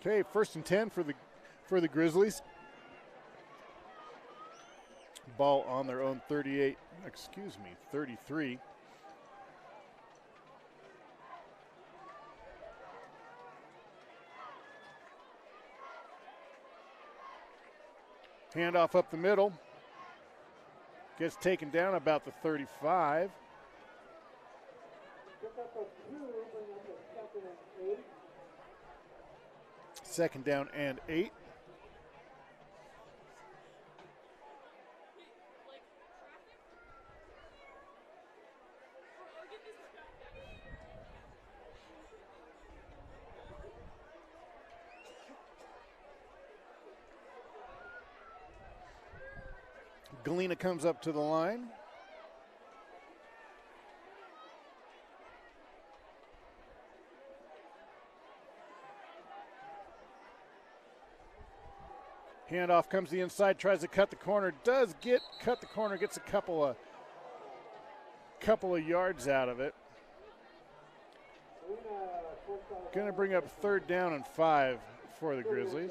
Okay, 1st and 10 for the Grizzlies. Ball on their own 33. Handoff up the middle. Gets taken down about the 35. Second down and 8. Galena comes up to the line. Handoff comes to the inside, tries to cut the corner, cut the corner, gets a couple of yards out of it. Going to bring up 3rd down and 5 for the Grizzlies.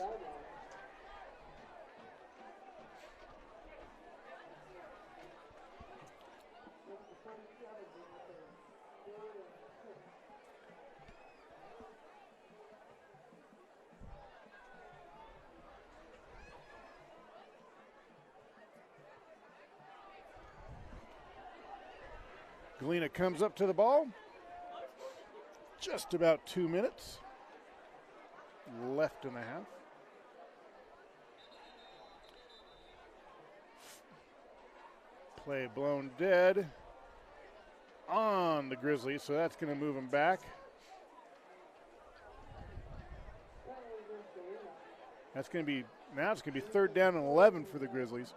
Galena comes up to the ball. Just about 2 minutes left in the half. Play blown dead on the Grizzlies, so that's going to move them back. That's going to be, now it's going to be 3rd down and 11 for the Grizzlies.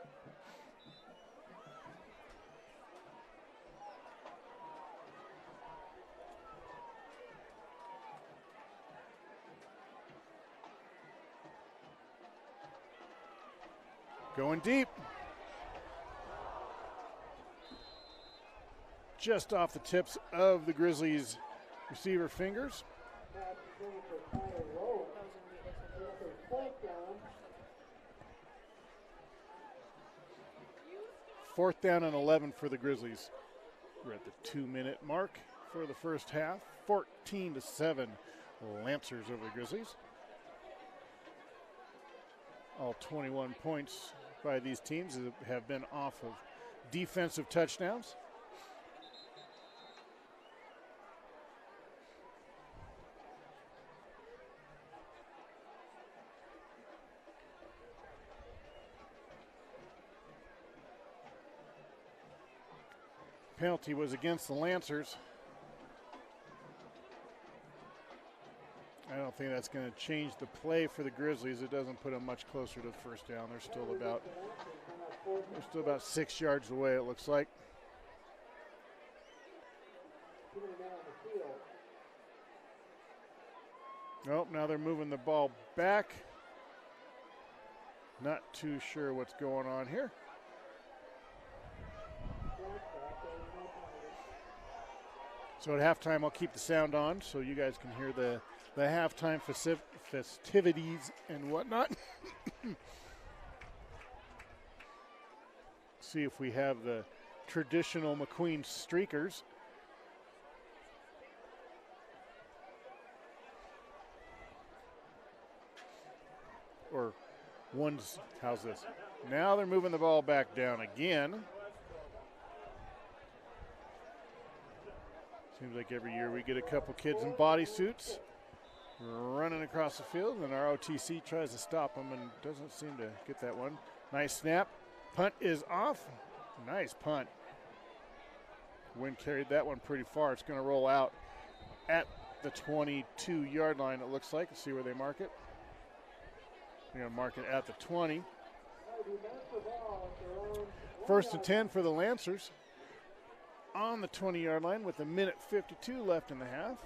Going deep. Just off the tips of the Grizzlies' receiver fingers. Fourth down and 11 for the Grizzlies. We're at the 2-minute mark for the first half. 14-7 Lancers over the Grizzlies. All 21 points by these teams have been off of defensive touchdowns. Penalty was against the Lancers. I don't think that's going to change the play for the Grizzlies. It doesn't put them much closer to the first down. They're still about 6 yards away, it looks like. Nope, now they're moving the ball back. Not too sure what's going on here. So at halftime, I'll keep the sound on so you guys can hear the halftime festivities and whatnot. See if we have the traditional McQueen streakers. Or one's, how's this? Now they're moving the ball back down again. Seems like every year we get a couple kids in bodysuits running across the field, and our OTC tries to stop them and doesn't seem to get that one. Nice snap. Punt is off. Nice punt. Wind carried that one pretty far. It's going to roll out at the 22-yard line, it looks like. Let's see where they mark it. They're going to mark it at the 20. 1st and 10 for the Lancers on the 20-yard line with 1:52 left in the half.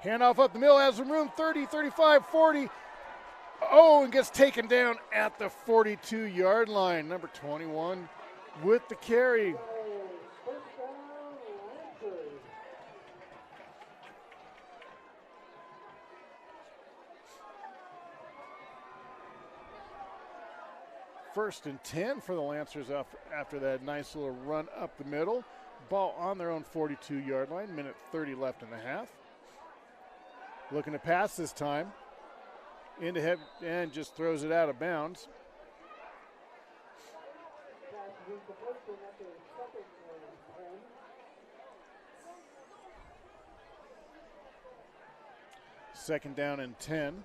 Handoff up the middle, has some room, 30, 35, 40. Oh, and gets taken down at the 42-yard line. Number 21 with the carry. First and 10 for the Lancers after that nice little run up the middle. Ball on their own 42-yard line, 1:30 left in the half. Looking to pass this time. Into head and just throws it out of bounds. Second down and 10.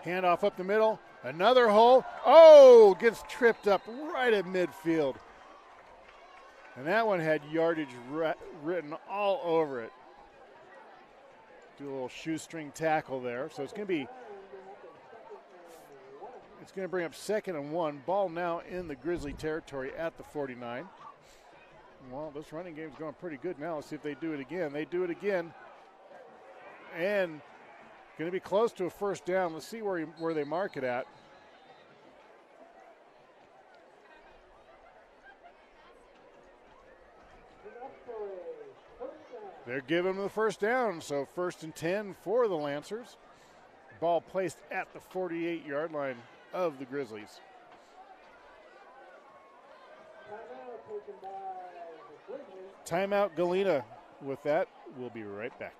Handoff up the middle, another hole. Oh, gets tripped up right at midfield. And that one had yardage written all over it. Do a little shoestring tackle there. So it's going to bring up 2nd and 1. Ball now in the Grizzly territory at the 49. Well, this running game's going pretty good now. Let's see if they do it again. They do it again. And going to be close to a first down. Let's see where they mark it at. They're giving them the first down, so 1st and 10 for the Lancers. Ball placed at the 48-yard line of the Grizzlies. taken by the Grizzlies. Timeout, Galena. With that, we'll be right back.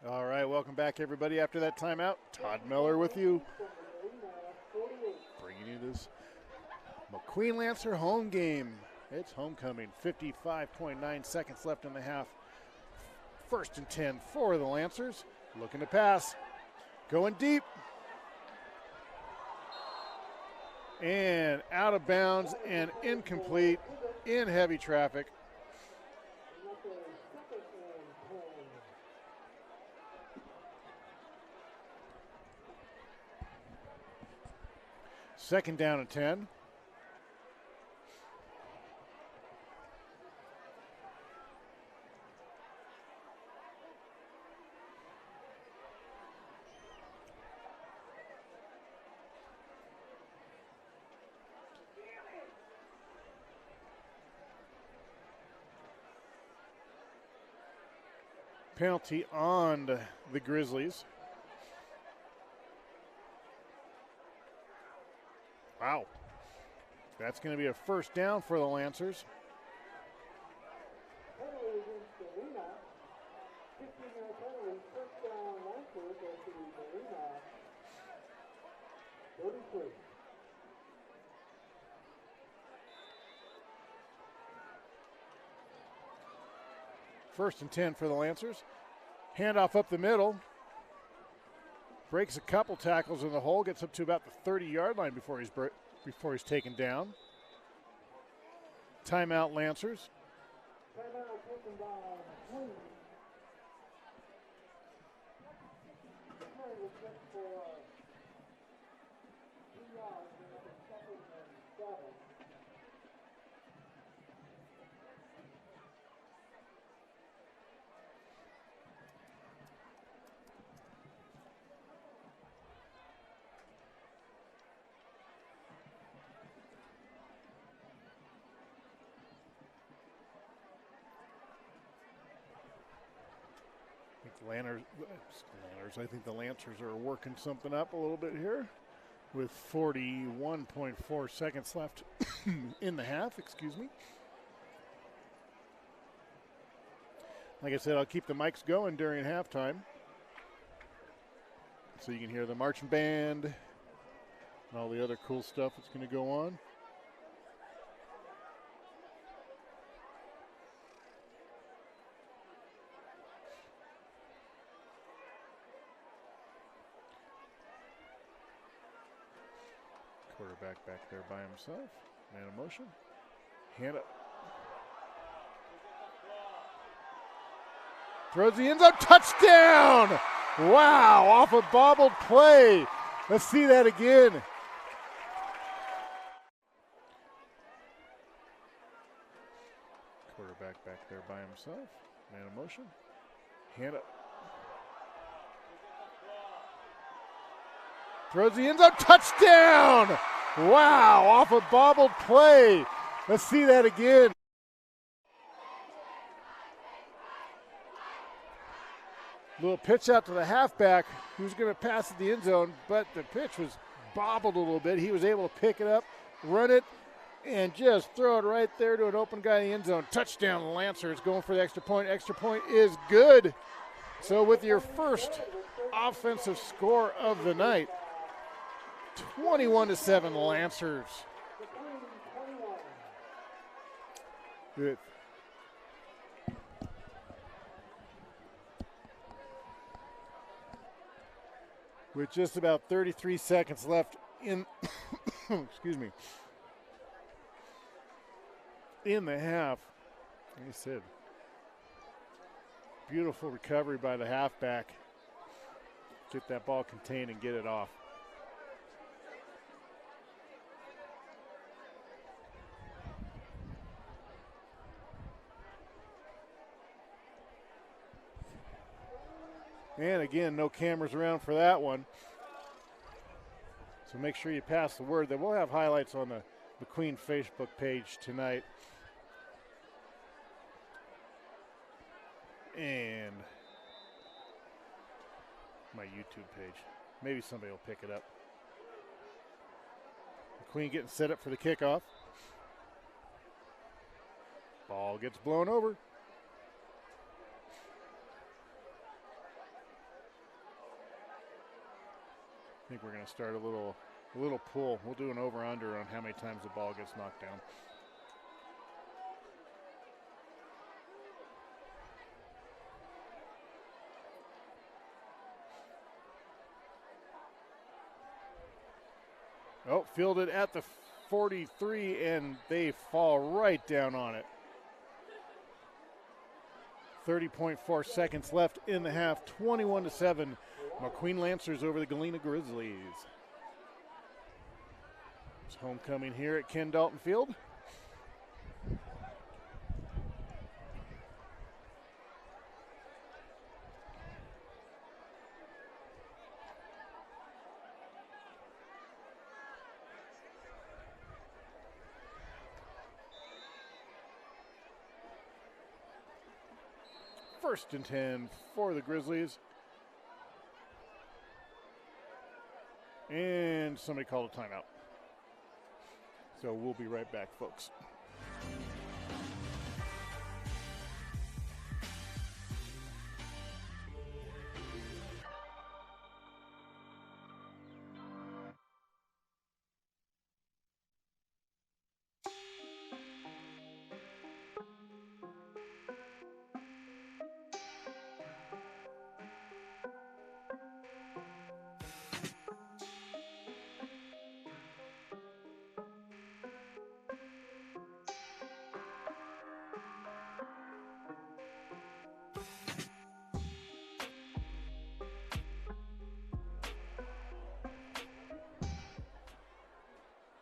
All right, welcome back, everybody. After that timeout, Todd Miller with you, bringing you this McQueen Lancer home game. It's homecoming. 55.9 seconds left in the half. 1st and 10 for the Lancers. Looking to pass. Going deep. And out of bounds and incomplete in heavy traffic. Second down and 10. Penalty on the Grizzlies. Wow. That's going to be a first down for the Lancers. Penalty against Galena. 15-yard penalty. First down Lancers at the Galena 33. First and 10 for the Lancers. Handoff up the middle. Breaks a couple tackles in the hole. Gets up to about the 30-yard line before he's taken down. Timeout, Lancers. Timeout taken by McQueen. McQueen was sent for 2 yards and up a 2nd and 7. I think the Lancers are working something up a little bit here with 41.4 seconds left in the half, excuse me. Like I said, I'll keep the mics going during halftime so you can hear the marching band and all the other cool stuff that's going to go on. Quarterback back there by himself. Man in motion. Hand up. Throws the end zone. Touchdown! Wow, off a bobbled play. Let's see that again. Quarterback back there by himself. Man in motion. Hand up. Throws the end zone. Touchdown! Wow, off a bobbled play. Let's see that again. Little pitch out to the halfback who's going to pass at the end zone, but the pitch was bobbled a little bit. He was able to pick it up, run it, and just throw it right there to an open guy in the end zone. Touchdown, the Lancers going for the extra point. Extra point is good. So with your first offensive score of the night, 21-7 Lancers. Good. With just about 33 seconds left in, excuse me, in the half. Like I said, Beautiful recovery by the halfback. Get that ball contained and get it off. And again, no cameras around for that one. So make sure you pass the word that we'll have highlights on the McQueen Facebook page tonight. And my YouTube page. Maybe somebody will pick it up. McQueen getting set up for the kickoff. Ball gets blown over. I think we're going to start a little pull. We'll do an over-under on how many times the ball gets knocked down. Oh, fielded at the 43, and they fall right down on it. 30.4 seconds left in the half, 21-7. McQueen Lancers over the Galena Grizzlies. It's homecoming here at Ken Dalton Field. First and 10 for the Grizzlies. And somebody called a timeout. So we'll be right back, folks.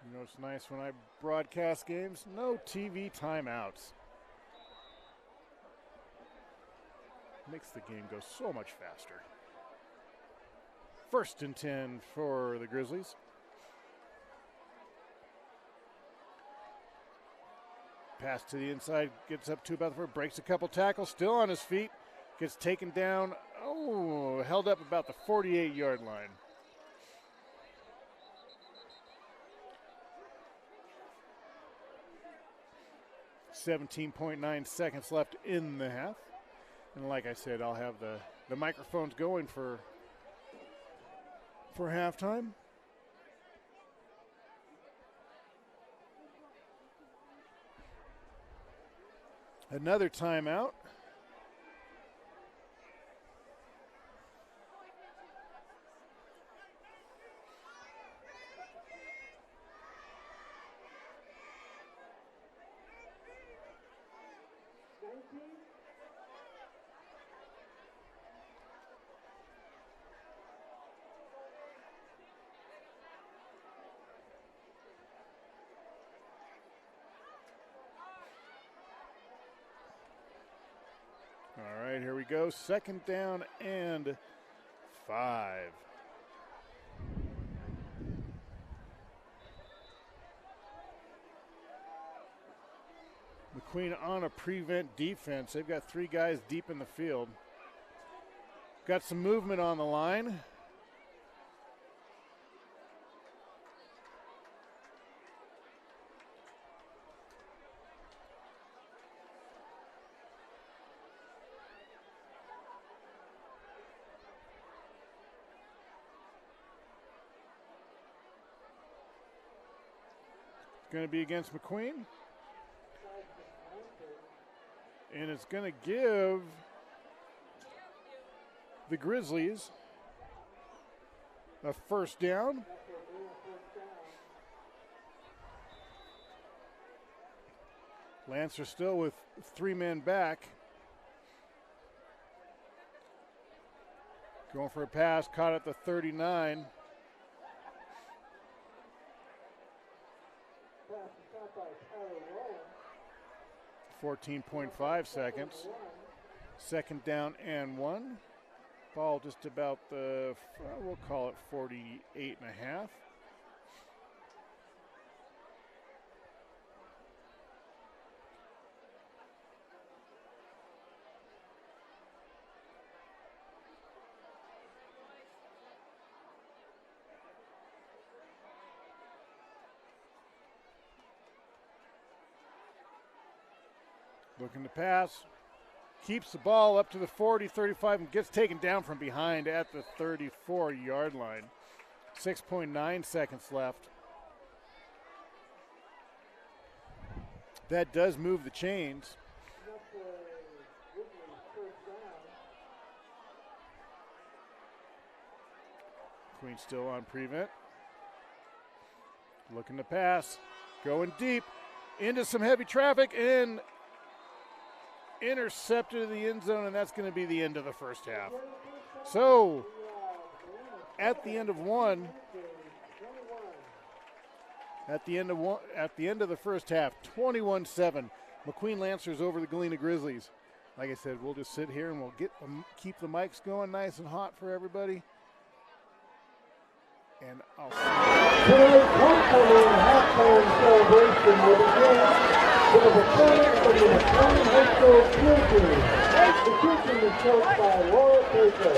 You know, it's nice when I broadcast games, no TV timeouts. Makes the game go so much faster. First and 10 for the Grizzlies. Pass to the inside, gets up to about the 4, breaks a couple tackles, still on his feet, gets taken down, held up about the 48-yard line. .9 seconds left in the half. And like I said, I'll have the microphones going for halftime. Another timeout. All right, here we go. Second down and 5. McQueen on a prevent defense. They've got 3 guys deep in the field. Got some movement on the line. Going to be against McQueen. And it's going to give the Grizzlies a first down. Lancer still with 3 men back. Going for a pass, caught at the 39. Pass is caught by Tyler Rowland. 14.5 seconds. Second down and 1. Ball just about the, we'll call it 48 and a half. Looking to pass. Keeps the ball up to the 40, 35, and gets taken down from behind at the 34-yard line. 6.9 seconds left. That does move the chains. Queen still on prevent. Looking to pass. Going deep into some heavy traffic and intercepted in the end zone, and that's going to be the end of the first half. So, at the end of the first half, 21-7, McQueen Lancers over the Galena Grizzlies. Like I said, we'll just sit here and we'll keep the mics going nice and hot for everybody. And I'll see you. Tonight's homecoming halftime celebration will begin with a performance from the McQueen High School field team. The field team is coached by Laura Baker.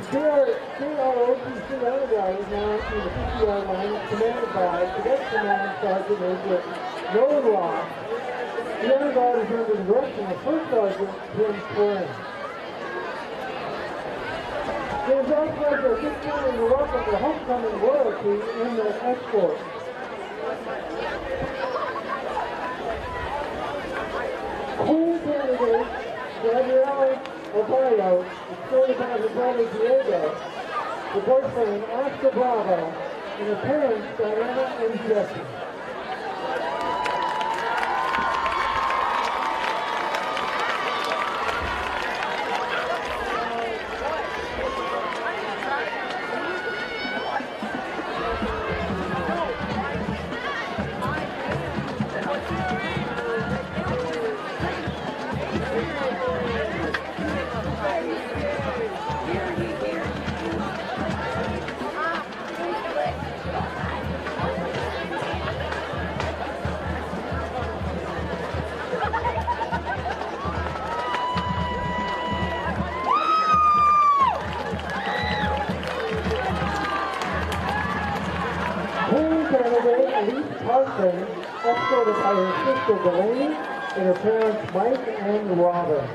CROTC Honor Guard is now entering the 50-yard line, commanded by Cadet Command Sergeant Major Nolan Ross. The Honor Guard is under the direction of First Sergeant Tim Quinn. It is our pleasure at this time to welcome the homecoming royalty in their escort. Queen candidate Gabrielle Ohio, escorted by her brother Diego, the boyfriend Oscar Bravo, and her parents Diana and Jesse. Escorted by her sister Galena and her parents Mike and Robert.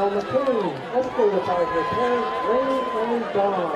McQueen, escorted by her parents, Rain and Dawn.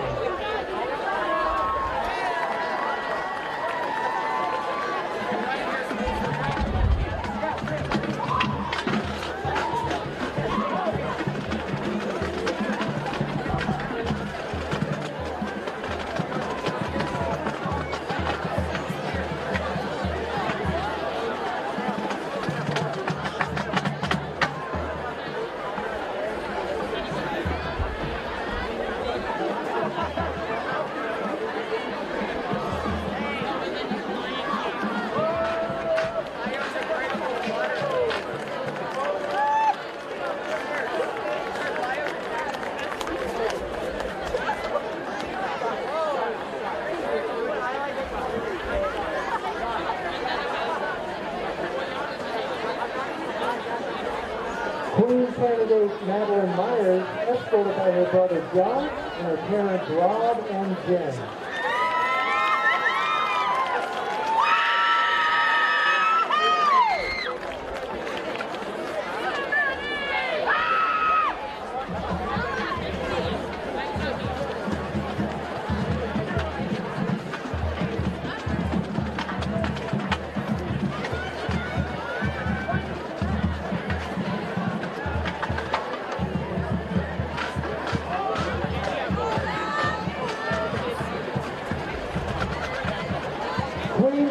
Queen candidate Madeline Myers, escorted by her brother John and her parents Rob and Jen.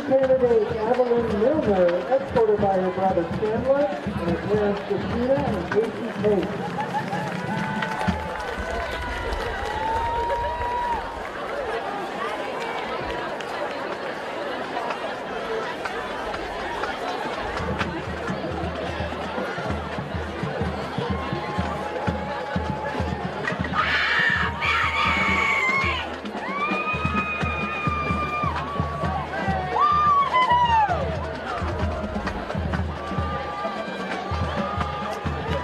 Candidate Evelyn Milner, escorted by her brother Chandler and her parents Christina and Casey Tate.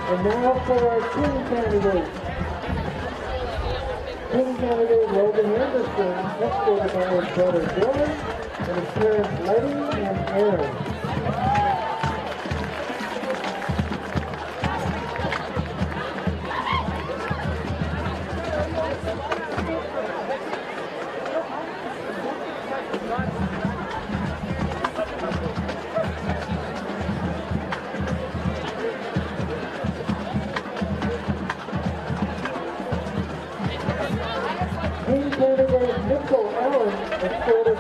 And now for our King candidate. King candidate Logan Anderson, escorted by his brother Dylan and his parents Letty and Aaron.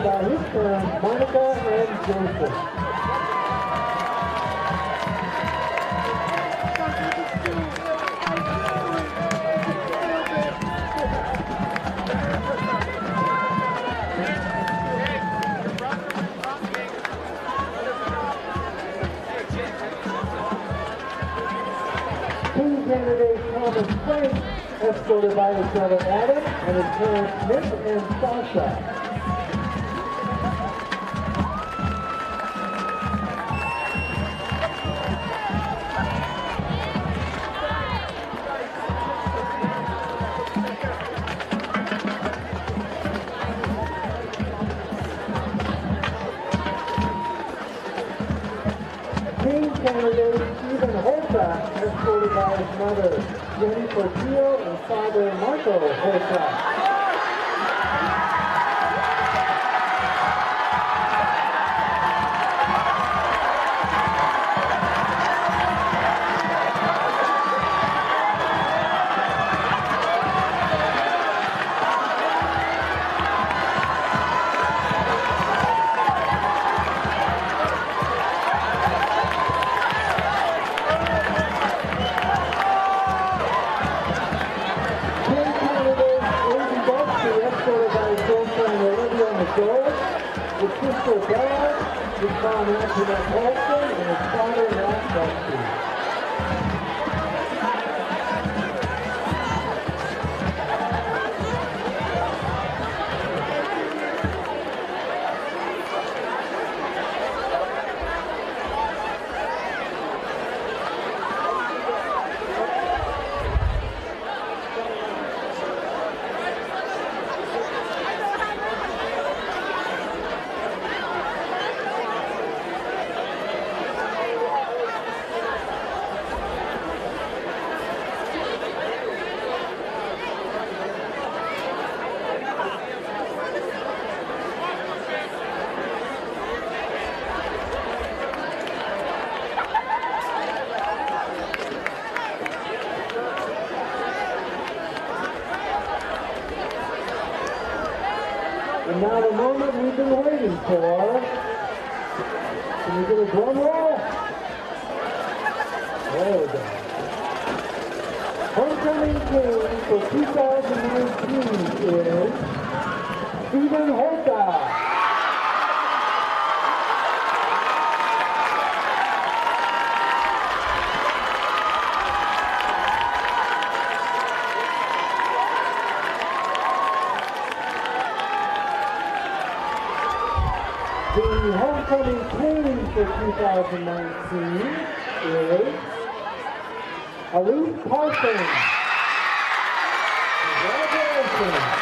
by his parents, Monica and Joseph. Team candidate Thomas Frank, escorted by his brother Adam and his parents Nick and Sasha. Team candidate Stephen Holta, escorted by his mother Jenny Portillo and father Marco Holta. His sister Bella, his mom Antoinette Holston, and his father Matt Dusty. And now the moment we've been waiting for. Can we get a drum roll? There we go. Homecoming king for 2019 is Stephen Holta. The homecoming queen for 2019 is Alise Carson. Congratulations.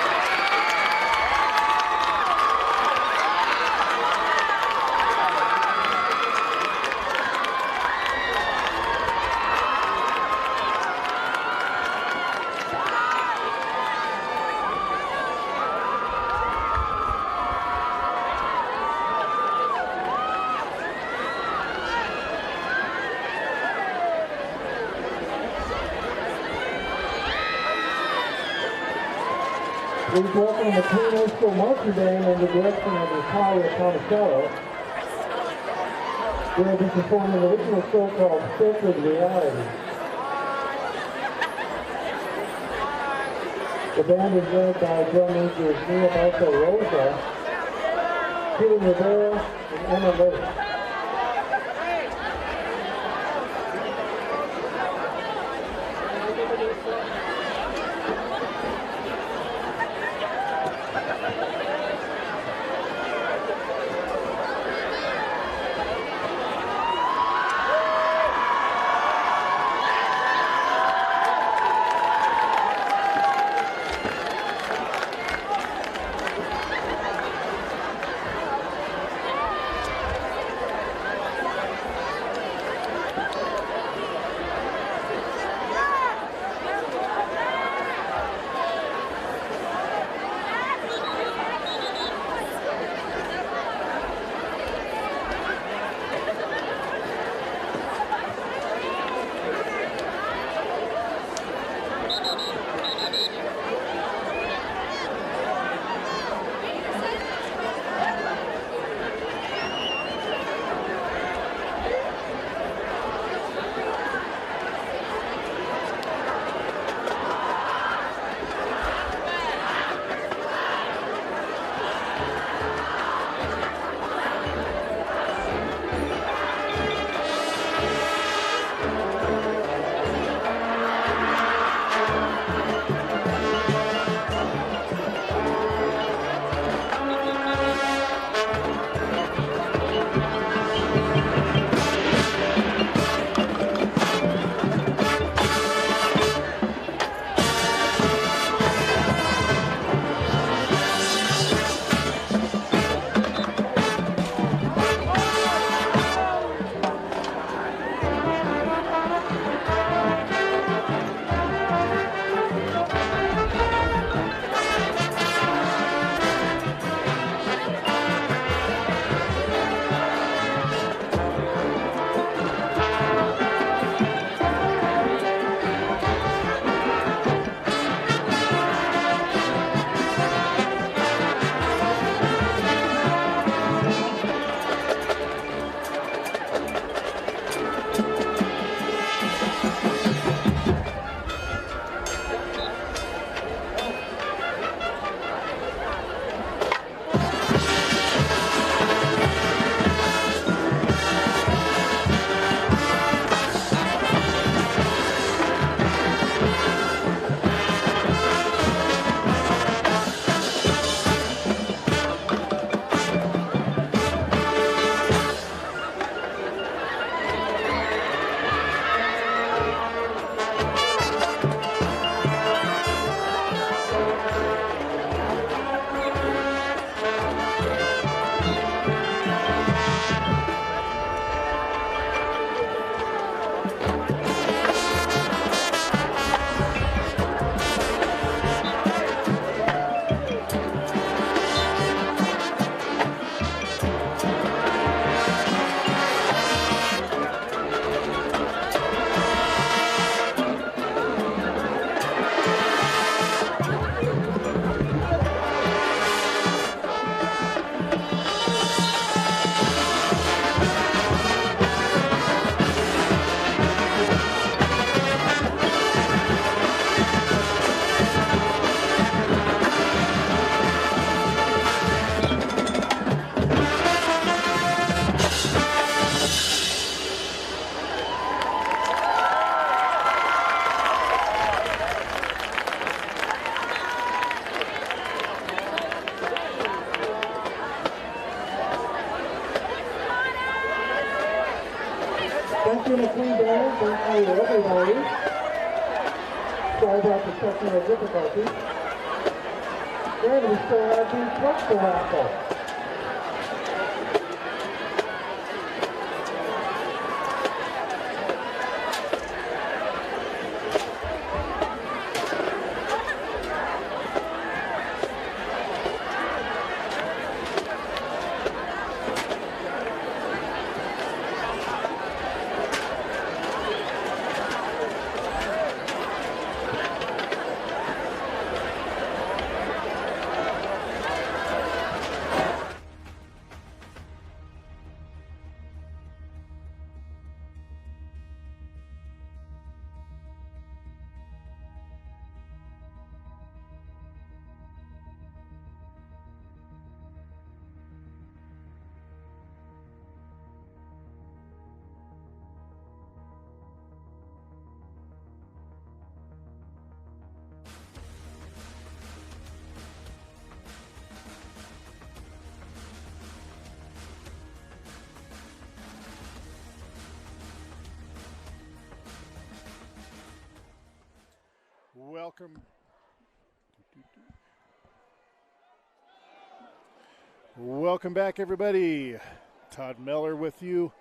Please welcome the McQueen High School Marching Band under the direction of Natalia Tomasello. They will be performing an original show called Sacred Reality. The band is led by drum majors Nia Balsa Rosa, Peter Rivera, and Emma Lake. Thank you, McQueen Band. Thank you, everybody. Sorry about the technical difficulties. And we still have the truck raffle. Welcome back, everybody. Todd Miller with you.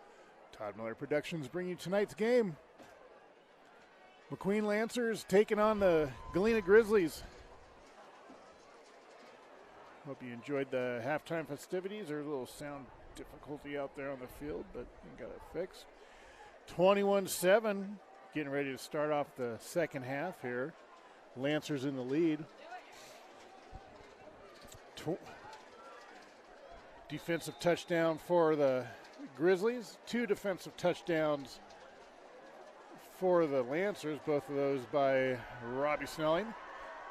Todd Miller Productions bring you tonight's game. McQueen Lancers taking on the Galena Grizzlies. Hope you enjoyed the halftime festivities. There's a little sound difficulty out there on the field, but we got it fixed. 21-7, getting ready to start off the second half here. Lancers in the lead. Defensive touchdown for the Grizzlies. 2 defensive touchdowns for the Lancers, both of those by Robbie Snelling.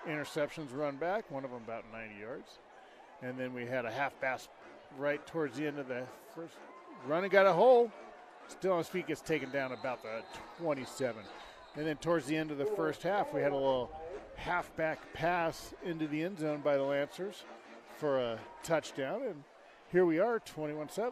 Interceptions run back, one of them about 90 yards. And then we had a half pass right towards the end of the first run and got a hole. Still on his feet, gets taken down about the 27. And then towards the end of the first half, we had a little halfback pass into the end zone by the Lancers for a touchdown. And here we are, 21-7.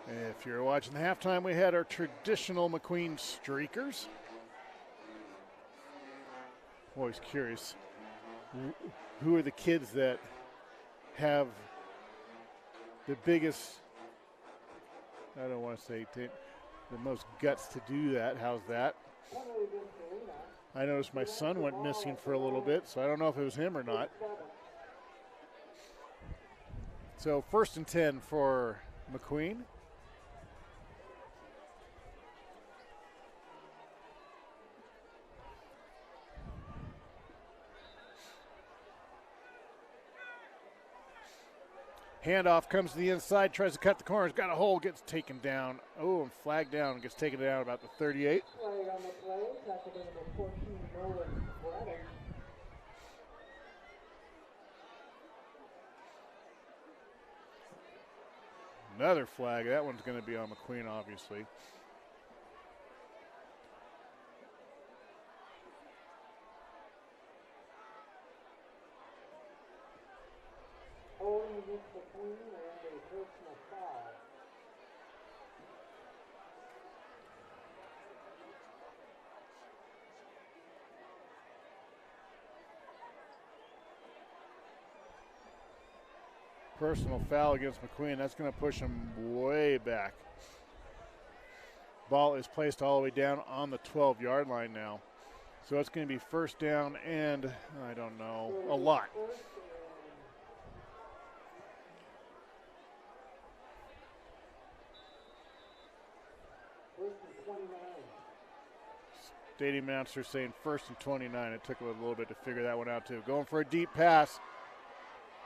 If you're watching the halftime, we had our traditional McQueen streakers. Always curious, who are the kids that have the biggest, I don't want to say the most guts to do that? How's that? I noticed my son went missing for a little bit, so I don't know if it was him or not. So 1st and 10 for McQueen. Handoff comes to the inside, tries to cut the corners, got a hole, gets taken down. Oh, and flagged down, gets taken down about the 38. Flag on the play, tackle number 14, Nolan Braddock. Another flag. That one's going to be on McQueen, obviously. Holding against McQueen and a personal foul. Personal foul against McQueen. That's going to push him way back. Ball is placed all the way down on the 12-yard line now. So it's going to be first down and, I don't know, a lot. Stadium announcer saying 1st and 29. It took a little bit to figure that one out, too. Going for a deep pass.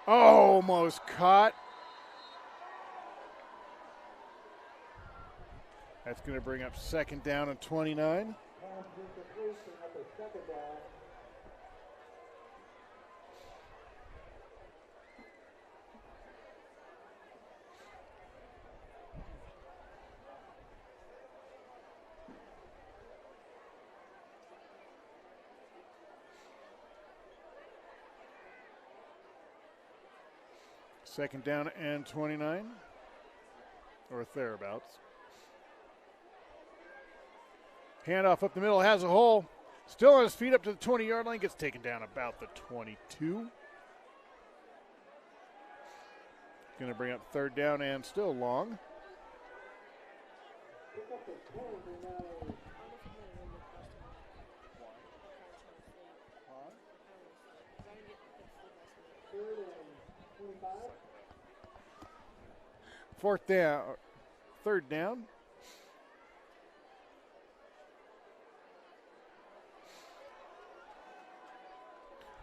Almost caught. That's going to bring up 2nd down and 29. Second down and 29, or thereabouts. Handoff up the middle, has a hole. Still on his feet up to the 20-yard line, gets taken down about the 22. Going to bring up third down and still long. Fourth down, third down.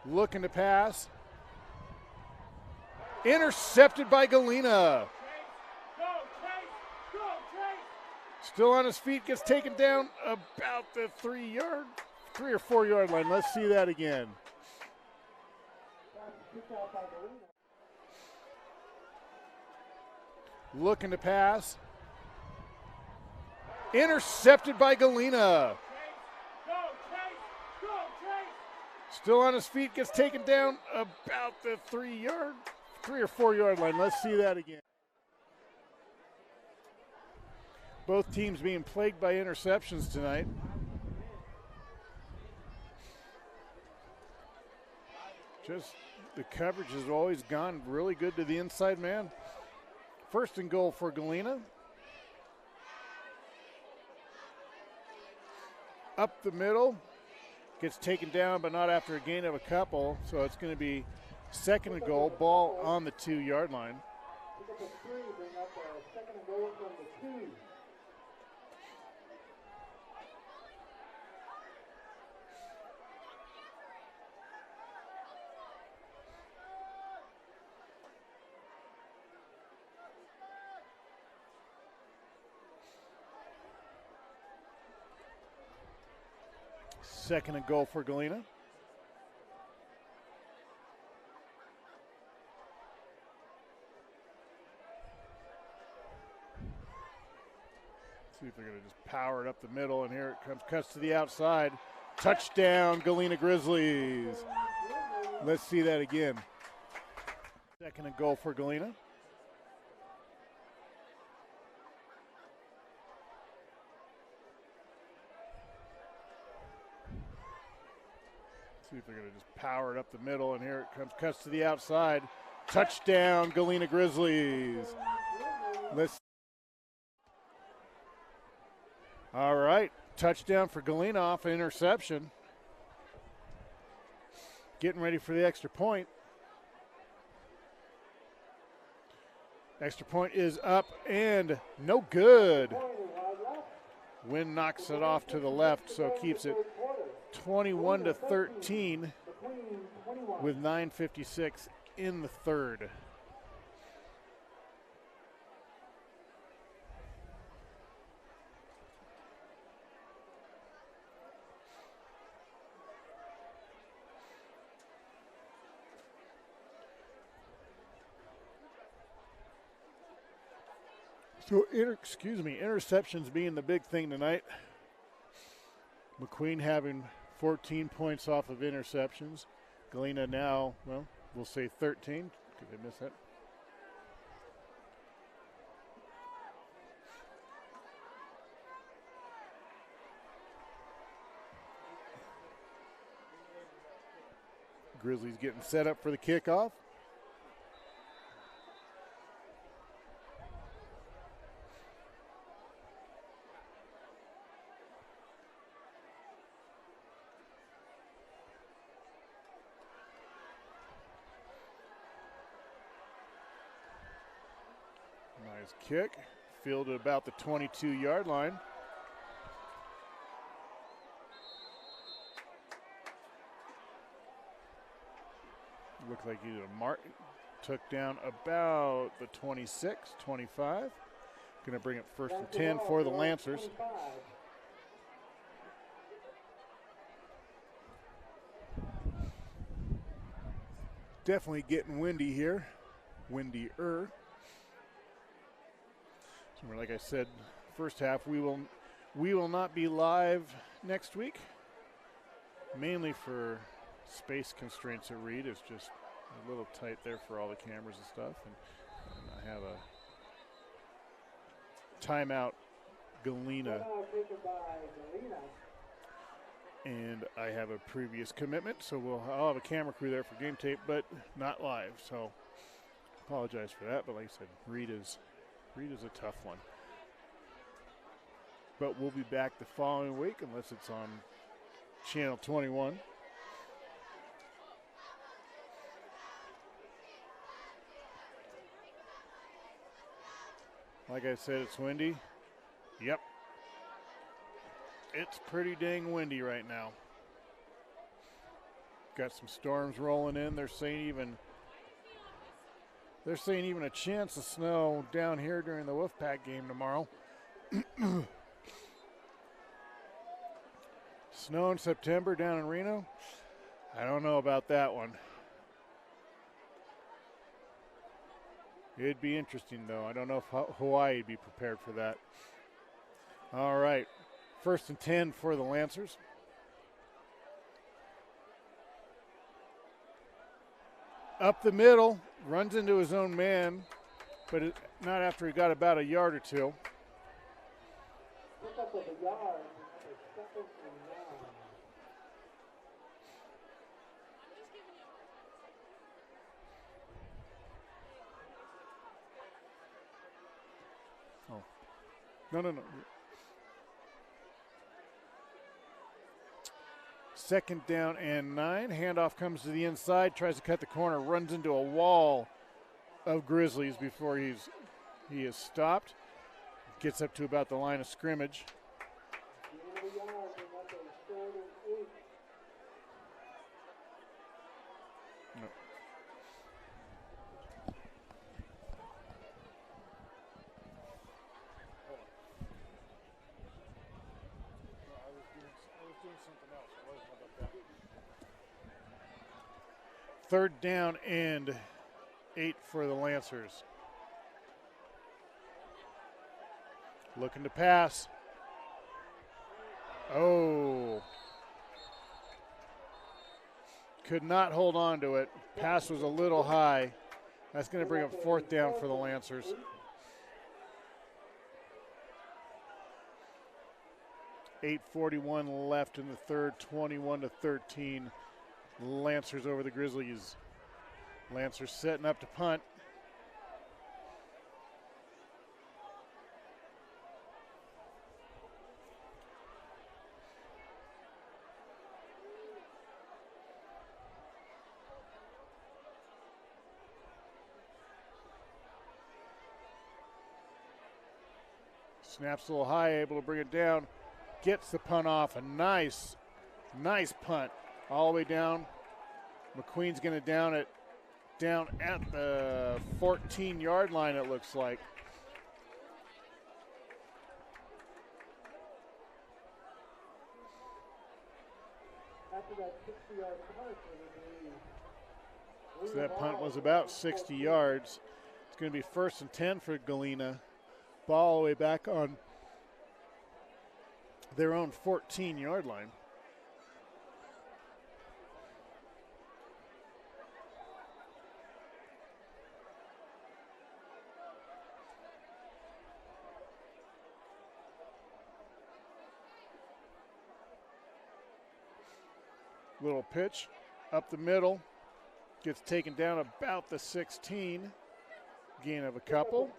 Looking to pass. Intercepted by Galena. Still on his feet, gets taken down about the 3 or 4 yard line. Let's see that again. Looking to pass. Intercepted by Galena. Still on his feet, gets taken down about the 3 or 4 yard line. Let's see that again. Both teams being plagued by interceptions tonight. Just the coverage has always gone really good to the inside man. First and goal for Galena. Up the middle. Gets taken down, but not after a gain of a couple. So it's going to be second and goal. Ball on the 2 yard line. Second and goal for Galena. See if they're going to just power it up the middle, and here it comes, cuts to the outside. Touchdown, Galena Grizzlies. Let's see that again. Second and goal for Galena. See if they're going to just power it up the middle, and here it comes, cuts to the outside. Touchdown, Galena Grizzlies. All right, touchdown for Galena off an interception. Getting ready for the extra point. Extra point is up and no good. Wynn knocks it off to the left, so keeps it 21-13 with 9:56 in the third. So, interceptions being the big thing tonight. McQueen having 14 points off of interceptions. Galena now, well, we'll say 13. Did I miss that? Grizzlies getting set up for the kickoff. Nice kick, fielded about the 22-yard line. Looked like either Martin took down about the 26, 25. Going to bring it first and 10 for the Lancers. Definitely getting windy here, windier. So like I said, first half we will not be live next week, mainly for space constraints at Reed. It's just A little tight there for all the cameras and stuff. And I have a timeout, Galena. And I have a previous commitment, so I'll have a camera crew there for game tape, but not live. So apologize for that. But like I said, Reed is a tough one. But we'll be back the following week unless it's on Channel 21. Like I said, it's windy. Yep. It's pretty dang windy right now. Got some storms rolling in. They're saying even a chance of snow down here during the Wolfpack game tomorrow. Snow in September down in Reno? I don't know about that one. It'd be interesting, though. I don't know if Hawaii would be prepared for that. All right. 1st and 10 for the Lancers. Up the middle. Runs into his own man, but not after he got about a yard or two. Pick up of a yard. Second and 9. No. 2nd down and 9. Handoff comes to the inside, tries to cut the corner, runs into a wall of Grizzlies before he is stopped. Gets up to about the line of scrimmage. No. Something else. How about that? 3rd down and 8 for the Lancers. Looking to pass. Oh. Could not hold on to it. Pass was a little high. That's going to bring up 4th down for the Lancers. .8:41 left in the third, 21-13. Lancers over the Grizzlies. Lancers setting up to punt. Snaps a little high, able to bring it down. Gets the punt off. A nice punt all the way down. McQueen's going to down at the 14-yard line, it looks like. After that 60-yard punt, so that punt was about 60 yards. It's going to be 1st and 10 for Galena. Ball all the way back on their own 14-yard line. Little pitch up the middle. Gets taken down about the 16. Gain of a couple.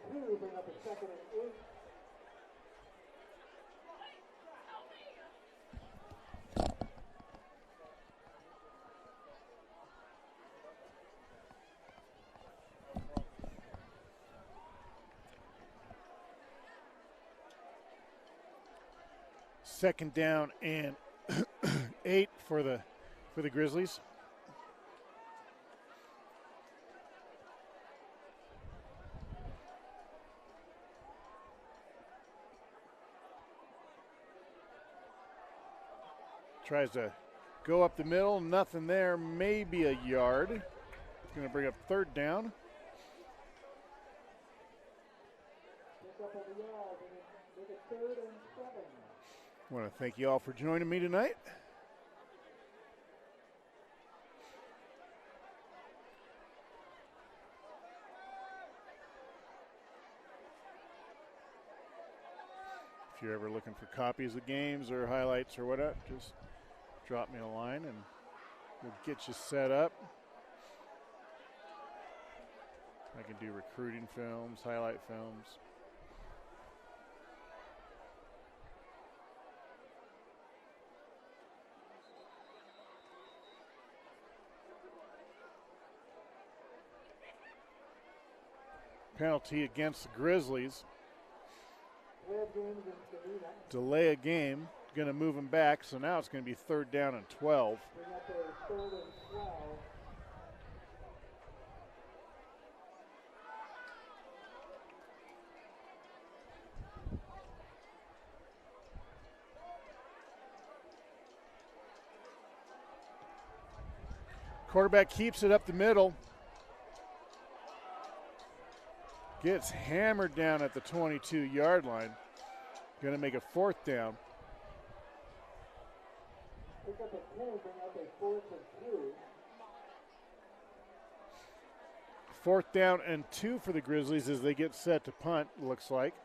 Second down and 8 for the Grizzlies. Tries to go up the middle, nothing there, maybe a yard. It's going to bring up 3rd down. I want to thank you all for joining me tonight. If you're ever looking for copies of games or highlights or whatever, just drop me a line and we'll get you set up. I can do recruiting films, highlight films. Penalty against the Grizzlies. Delay a game. Going to move them back, so now it's going to be 3rd down and 12. Quarterback keeps it up the middle. Gets hammered down at the 22-yard line. Going to make a 4th down. Pick up a 10, bring up a 4th and 2. 4th down and 2 for the Grizzlies as they get set to punt, looks like.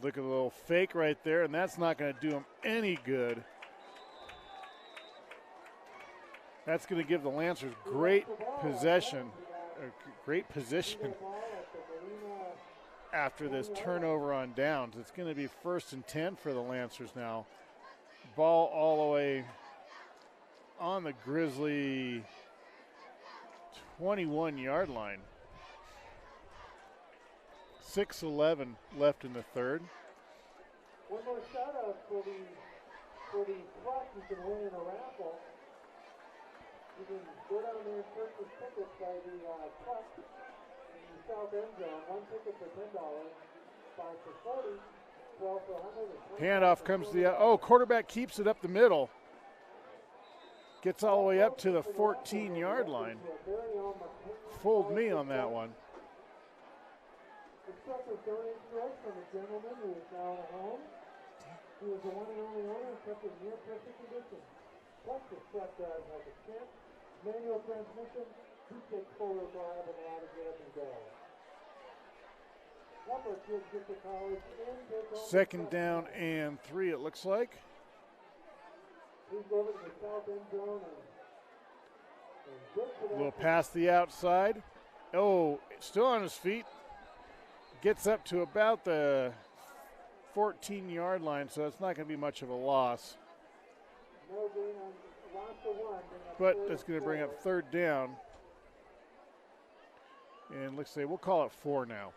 Look at the little fake right there, and that's not going to do them any good. That's going to give the Lancers great possession, great position after this turnover on downs. It's going to be 1st and 10 for the Lancers now. Ball all the way on the Grizzly 21-yard line. 6:11 left in the 3rd. One more shout out for the truck you can win in a raffle. You can go down there and purchase tickets by the truck in the south end zone. 1 ticket for $10, 5 for 40, 12 for 100. Handoff comes to the quarterback keeps it up the middle. Gets all the way up to the 14-yard line. Fooled me on that one. The truck was donated to us from a gentleman who is now at home. He was the one and only owner and kept it in near perfect condition. Plus, the truck has a champ, manual transmission, 2-6 4-wheel drive, and allow to get up and go. Help our kids get to college and take home. 2nd down and 3, it looks like. Please go over to the south end zone and get to that. Little pass the outside. Oh, still on his feet. Gets up to about the 14-yard line, so it's not going to be much of a loss. No gain on loss of 1. But it's going to bring up 3rd down. And let's say we'll call it 4 now.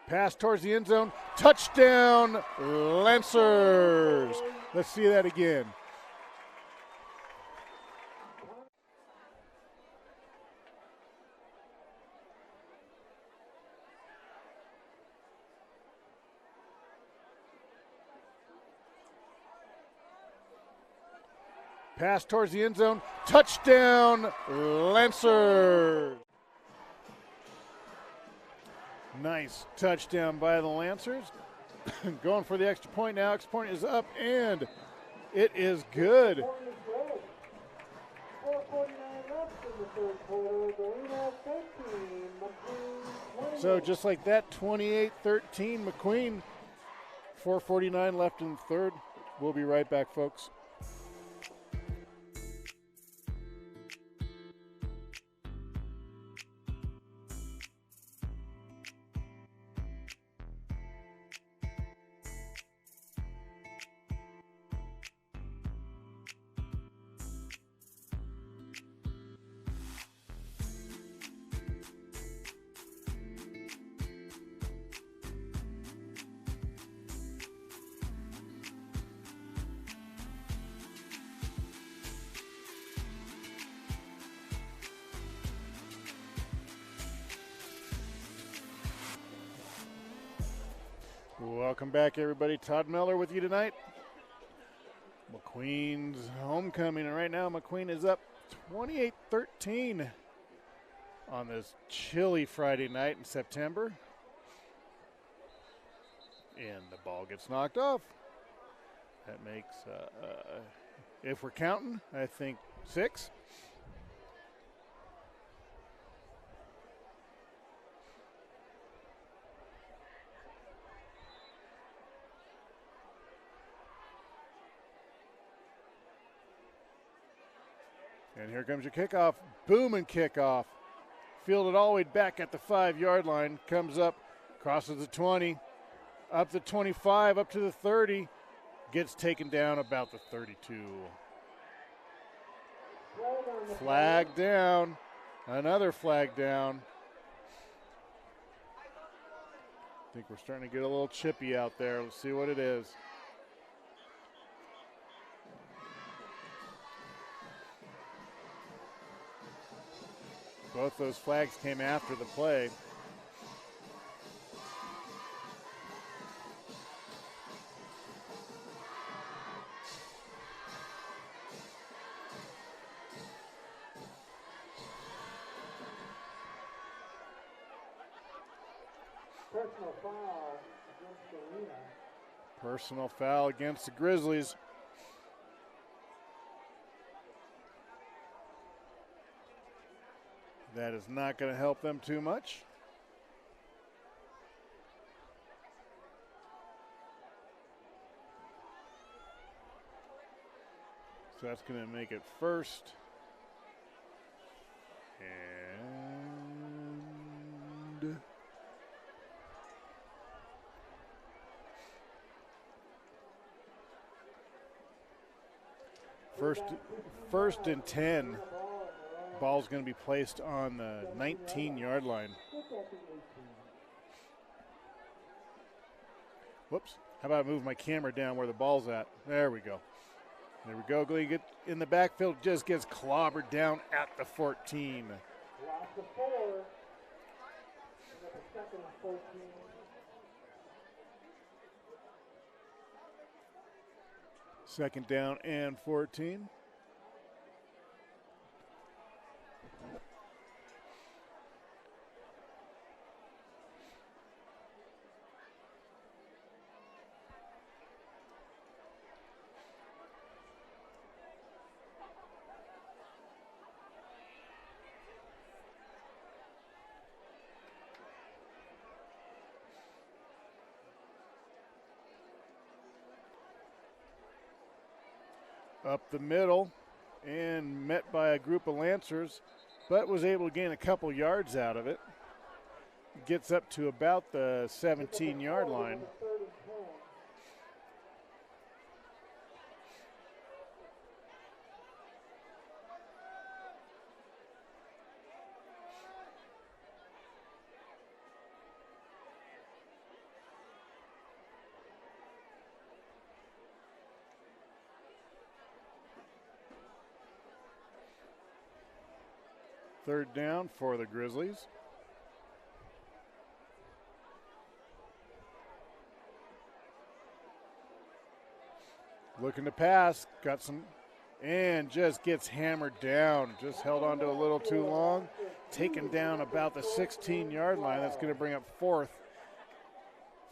Pass towards the end zone. Touchdown, Lancers. Let's see that again. Pass towards the end zone. Touchdown, Lancers. Nice touchdown by the Lancers. Going for the extra point now. Extra point is up, and it is good. 4:49 left in the 3rd quarter. Galena 13, McQueen 28. So just like that, 28-13, McQueen. 4:49 left in the 3rd. We'll be right back, folks. Welcome back, everybody. Todd Miller with you tonight. McQueen's homecoming, and right now McQueen is up 28-13 on this chilly Friday night in September. And the ball gets knocked off. That makes, if we're counting, I think 6. And here comes your kickoff. Booming kickoff. Fielded all the way back at the 5-yard line. Comes up, crosses the 20, up the 25, up to the 30. Gets taken down about the 32. Flag down. Another flag down. I think we're starting to get a little chippy out there. Let's see what it is. Both those flags came after the play. Personal foul against Galena. Personal foul against the Grizzlies. That is not going to help them too much. So that's going to make it first. And first and 10. Ball's going to be placed on the 19-yard line. Whoops. How about I move my camera down where the ball's at? There we go. There we go. Glee get in the backfield, just gets clobbered down at the 14. Loss of 4. And at the second and 14. Second down and 14. Up the middle and met by a group of Lancers, but was able to gain a couple yards out of it. Gets up to about the 17-yard line. Third down for the Grizzlies. Looking to pass, got some, and just gets hammered down. Just held on to a little too long. Taken down about the 16-yard line. That's going to bring up fourth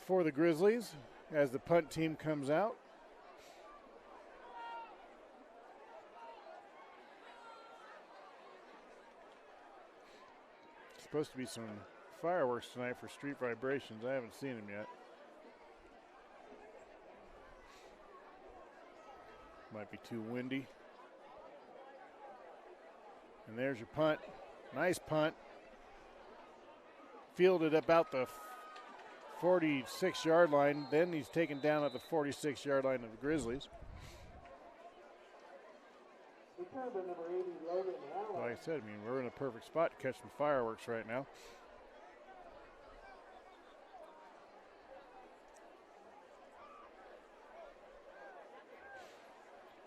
for the Grizzlies as the punt team comes out. Supposed to be some fireworks tonight for Street Vibrations. I haven't seen them yet. Might be too windy. And there's your punt. Nice punt. Fielded about the 46-yard line. Then he's taken down at the 46-yard line of the Grizzlies. Like I said, I mean, we're in a perfect spot to catch some fireworks right now.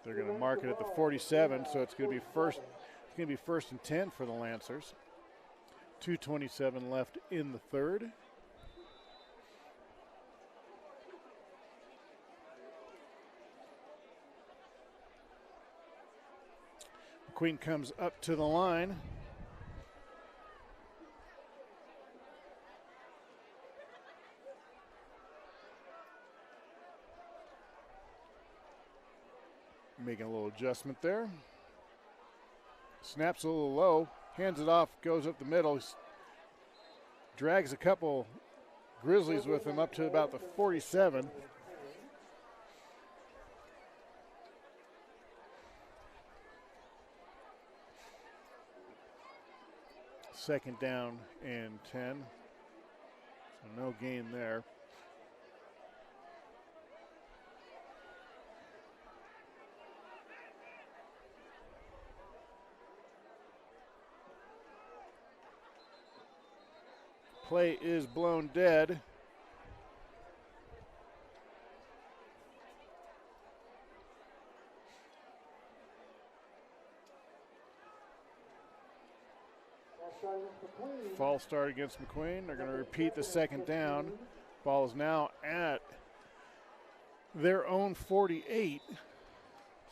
They're going to mark it at the 47, so it's going to be first. It's going to be first and 10 for the Lancers. 2:27 left in the third. McQueen comes up to the line. Making a little adjustment there. Snaps a little low, hands it off, goes up the middle. Drags a couple Grizzlies with him up to about the 47. Second down and 10. So no gain there. Play is blown dead. False start against McQueen. They're going to repeat the second down. Ball is now at their own 48.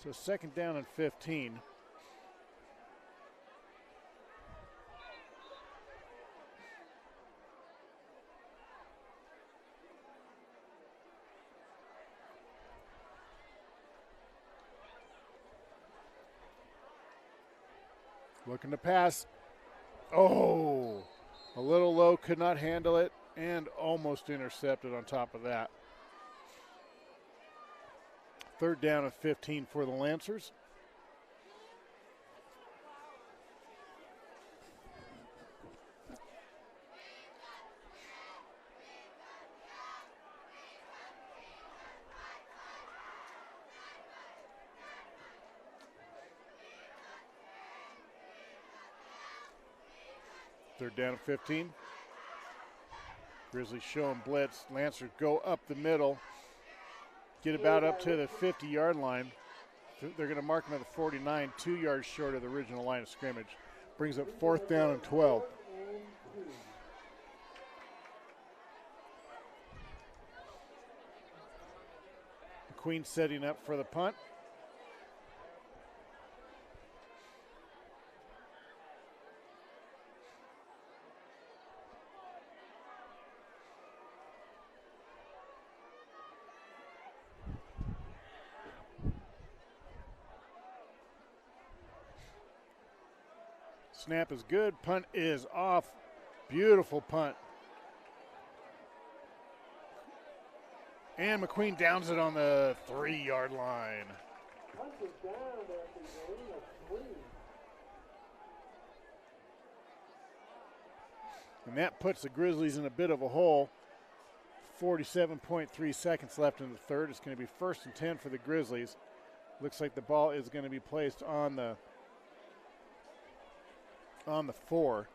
So second down and 15. Looking to pass. Oh, a little low, could not handle it, and almost intercepted on top of that. Third down and 15 for the Lancers. Third down and 15. Grizzlies show them blitz. Lancers go up the middle. Get about up to the 50-yard line. They're going to mark them at the 49, 2 yards short of the original line of scrimmage. Brings up fourth down and 12. McQueen setting up for the punt. Snap is good. Punt is off. Beautiful punt. And McQueen downs it on the 3-yard line. Punt is down at the Galena 3. And that puts the Grizzlies in a bit of a hole. 47.3 seconds left in the third. It's going to be first and 10 for the Grizzlies. Looks like the ball is going to be placed on the 4.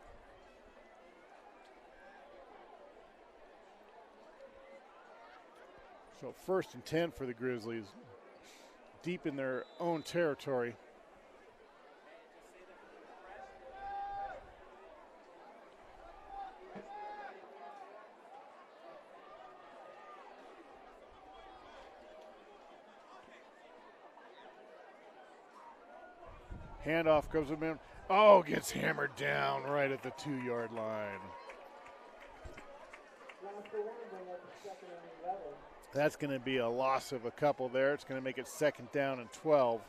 So first and 10 for the Grizzlies, deep in their own territory. Handoff goes to him. Oh, gets hammered down right at the 2-yard line. That's going to be a loss of a couple there. It's going to make it second down and 12.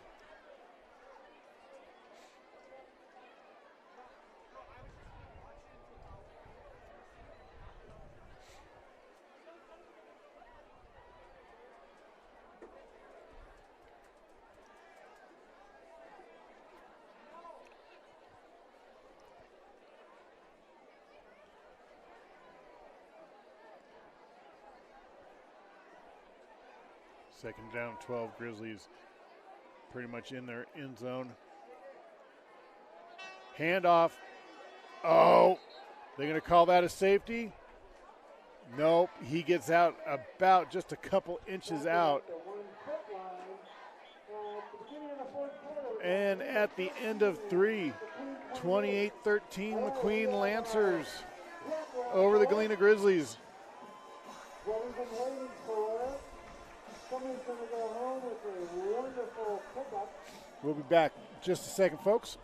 Second down, 12. Grizzlies pretty much in their end zone. Handoff. Oh, they're going to call that a safety? Nope. He gets out about just a couple inches out. And at the end of 3, 28-13, McQueen Lancers over the Galena Grizzlies. What we've been waiting for. Somebody's going to go home with a wonderful pickup. We'll be back Just a second, folks.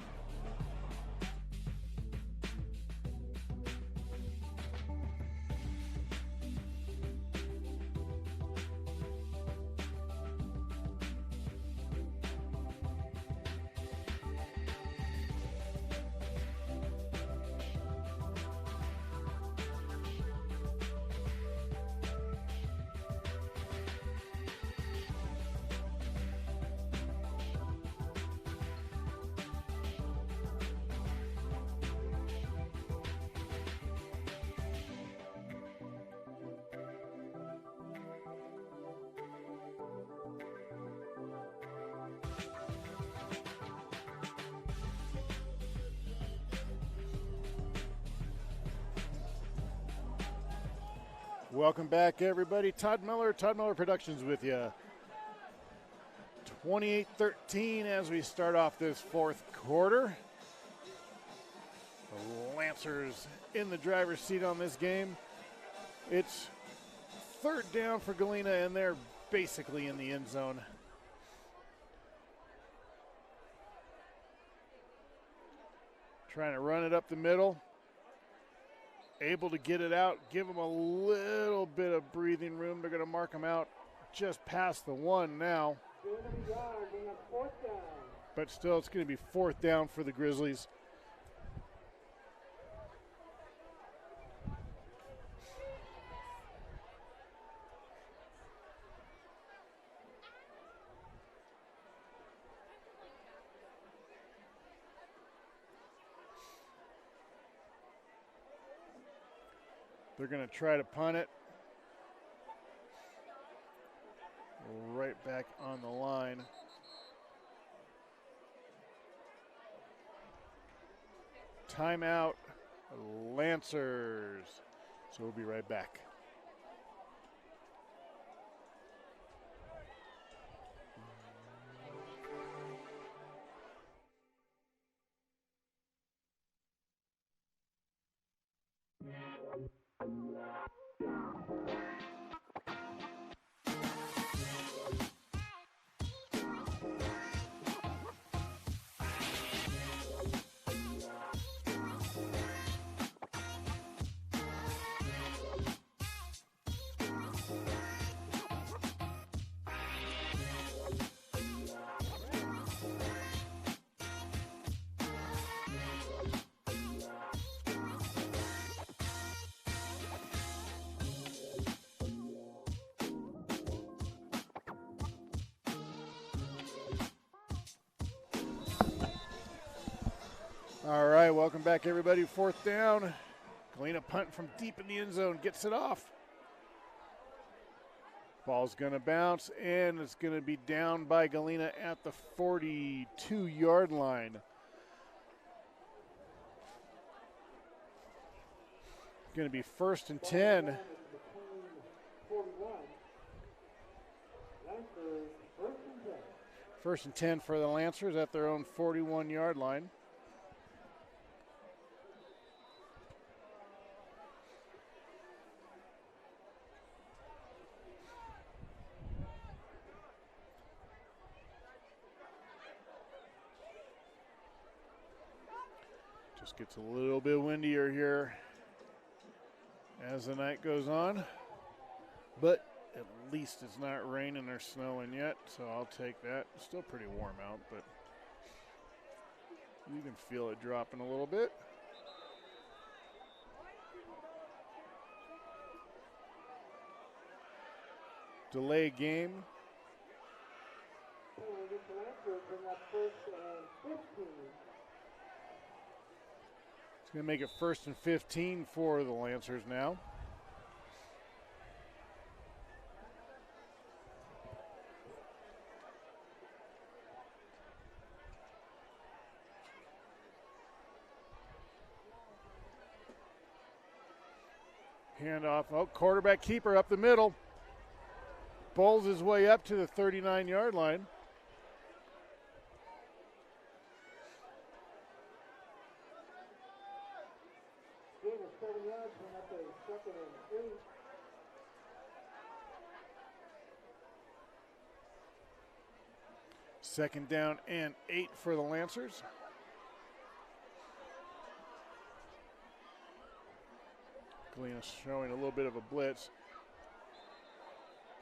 Welcome back, everybody. Todd Miller Productions with you. 28-13 as we start off this fourth quarter. The Lancers in the driver's seat on this game. It's third down for Galena, and they're basically in the end zone. Trying to run it up the middle. Able to get it out, give them a little bit of breathing room. They're going to mark them out just past the one now. But still, it's going to be fourth down for the Grizzlies. They're going to try to punt it. Right back on the line. Timeout, Lancers. So we'll be right back. All right, welcome back, everybody. Fourth down. Galena punt from deep in the end zone, gets it off. Ball's going to bounce, and it's going to be down by Galena at the 42-yard line. Going to be first and 10. First and 10 for the Lancers at their own 41-yard line. Just gets a little bit windier here as the night goes on, but at least it's not raining or snowing yet, so I'll take that. It's still pretty warm out, but you can feel it dropping a little bit. Delay game. It's going to make it first and 15 for the Lancers now. Handoff. Oh, quarterback keeper up the middle. Bowls his way up to the 39-yard line. Second down and 8 for the Lancers. Galena showing a little bit of a blitz.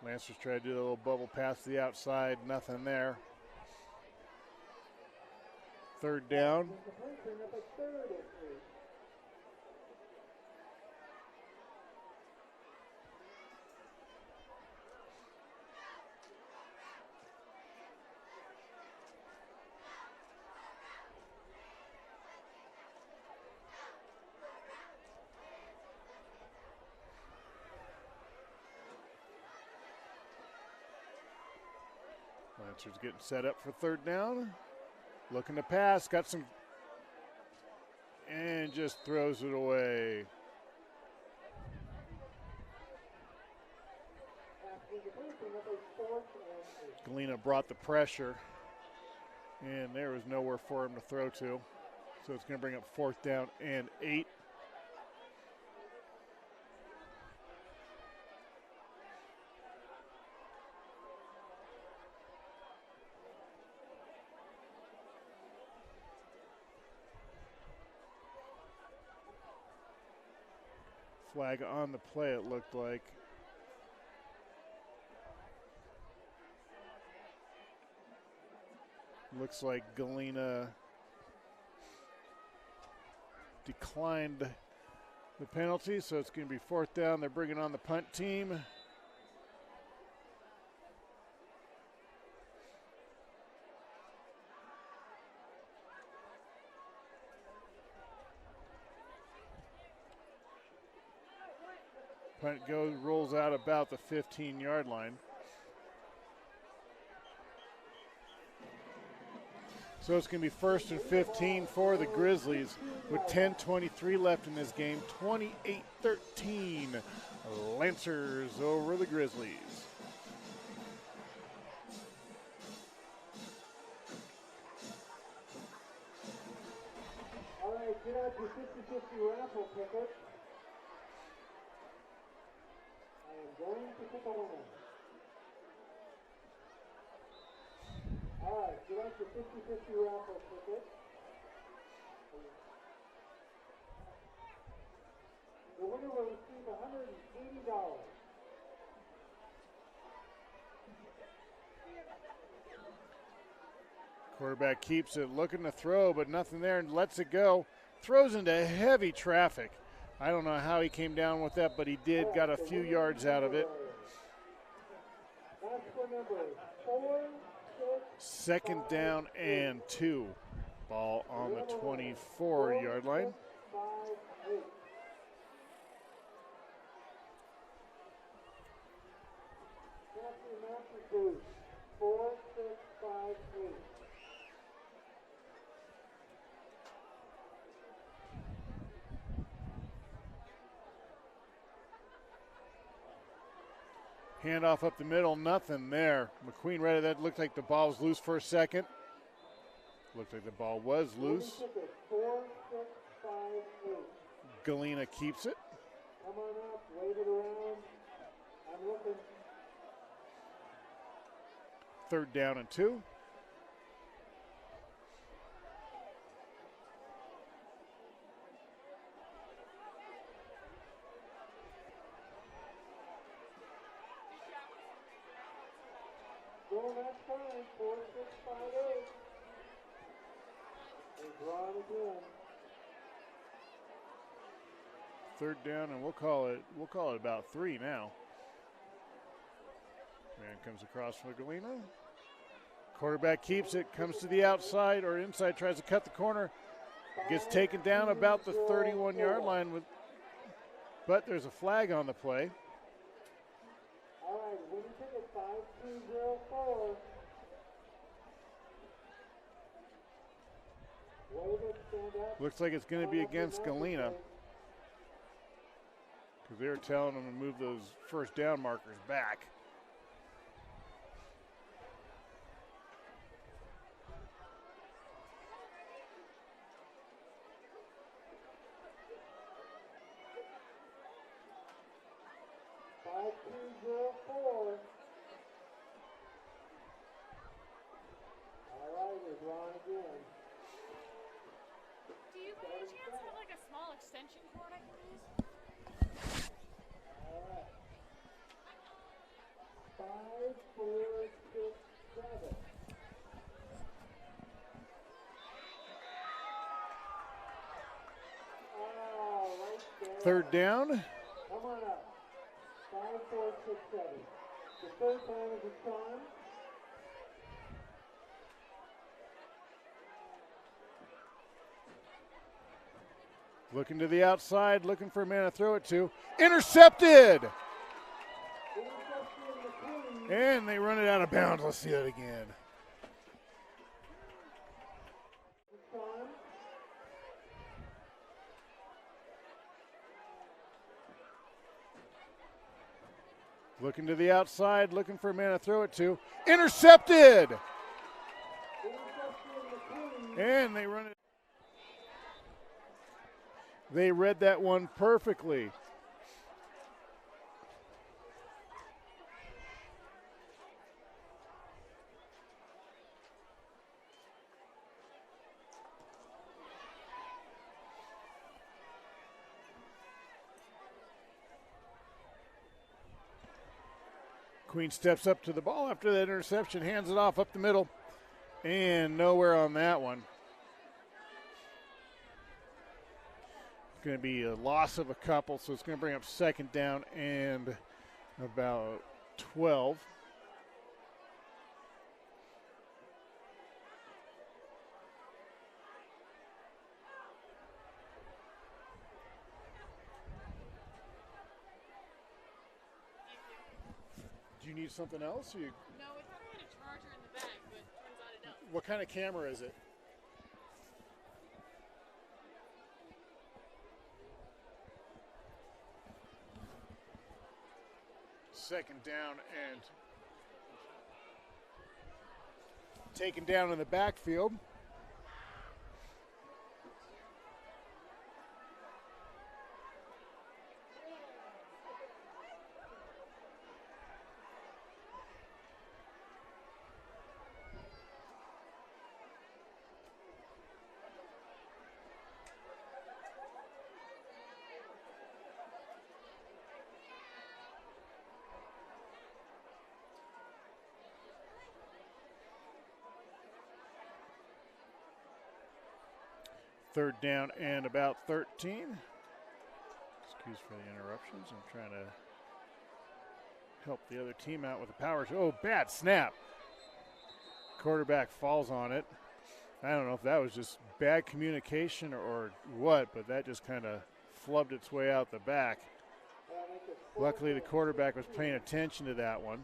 Lancers try to do a little bubble pass to the outside, nothing there. Third down. Lancers getting set up for third down. Looking to pass, got some, and just throws it away. Galena brought the pressure, and there was nowhere for him to throw to. So it's going to bring up fourth down and 8. Flag on the play, it looked like. Looks like Galena declined the penalty, so it's going to be fourth down. They're bringing on the punt team. Punt rolls out about the 15-yard line. So it's going to be first and 15 for the Grizzlies with 10:23 left in this game. 28-13, Lancers over the Grizzlies. All right, get out your 50-50 raffle ticket. I am going to pick a winner. All right, get out your 50-50 raffle ticket. The winner will receive $180. Quarterback keeps it, looking to throw, but nothing there, and lets it go. Throws into heavy traffic. I don't know how he came down with that, but he did, got a few yards out of it. That's for number 4, 6, Second down and 2. Ball on the 24-yard line. 5, 8. That's the announcer booth. 4, 6, 5, 8. Handoff up the middle, nothing there. McQueen read it, that looked like the ball was loose for a second. Looked like the ball was loose. 4, 6, 5, 8. Galena keeps it. Come on up, wave it around. I'm looking. Third down and 2. Well, that's fine. 4, 6, 5, 8. They draw it again. Third down, and we'll call it about 3 now. Man comes across for Galena. Quarterback keeps it, comes to the outside or inside, tries to cut the corner. Gets taken down about the 31-yard line, but there's a flag on the play. All right, winning ticket 5204. Wave it, stand up. Looks like it's going to be against Galena, because they were telling them to move those first down markers back. extension cord I can use? All right. 5, 4, 6, 7. Oh, right there. Third down. Come on up. 5, 4, 6, 7. The third time is a charm. Looking to the outside, looking for a man to throw it to. Intercepted! Interception, McQueen. And they run it out of bounds. Let's see that again. Charm. Looking to the outside, looking for a man to throw it to. Intercepted! Interception, McQueen. And they run it. They read that one perfectly. Queen steps up to the ball after that interception, hands it off up the middle, and nowhere on that one. Going to be a loss of a couple, so it's going to bring up second down and about 12. Do you need something else? Or you, No, it thought I had a charger in the bag, but turns out it don't. what kind of camera is it? Second down and taken down in the backfield. Third down and about 13. Excuse for the interruptions. I'm trying to help the other team out with the power. Oh, bad snap. Quarterback falls on it. I don't know if that was just bad communication or what, but that just kind of flubbed its way out the back. Luckily, the quarterback was paying attention to that one.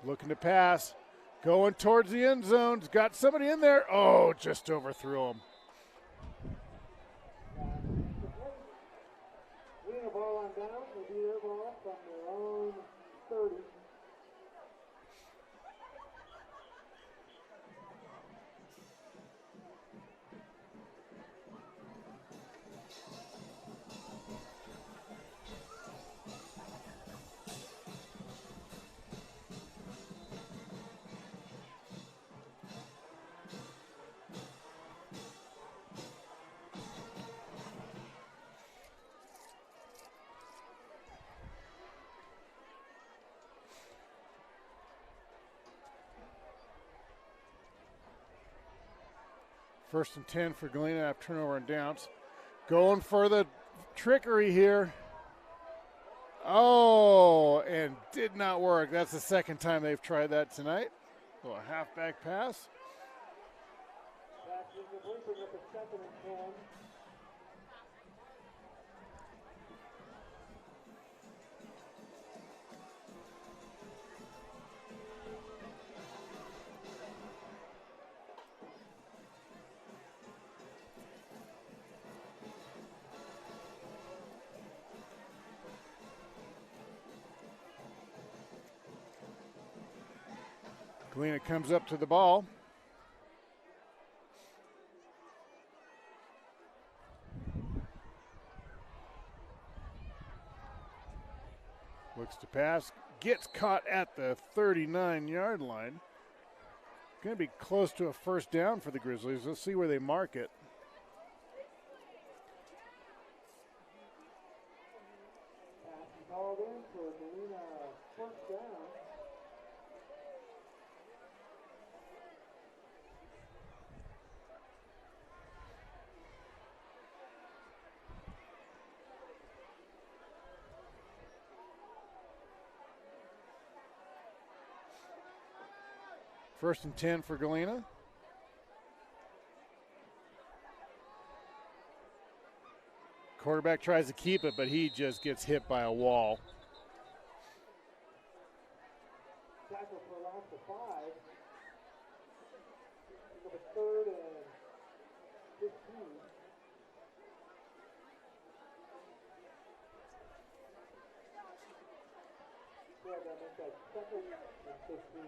Looking to pass, going towards the end zone. Got somebody in there. Oh, just overthrew him. Winning a ball on down will be their ball from their own 30. First and 10 for Galena after turnover and downs. Going for the trickery here. Oh, and did not work. That's the second time they've tried that tonight. A little halfback pass. That's incomplete with a second and 10. Galena comes up to the ball. Looks to pass, gets caught at the 39-yard line. Going to be close to a first down for the Grizzlies. Let's see where they mark it. Pass called in for Galena first down. First and 10 for Galena. Quarterback tries to keep it, but he just gets hit by a wall. Tackle for a loss of 5. Number 3rd and 15. Yeah, that makes that 2nd and 15.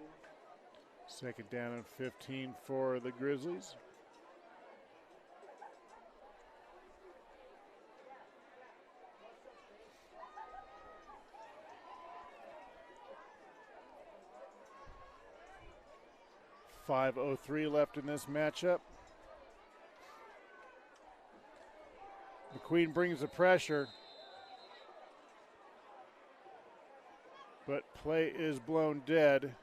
Second down and 15 for the Grizzlies. .5:03 left in this matchup. McQueen brings the pressure, but play is blown dead.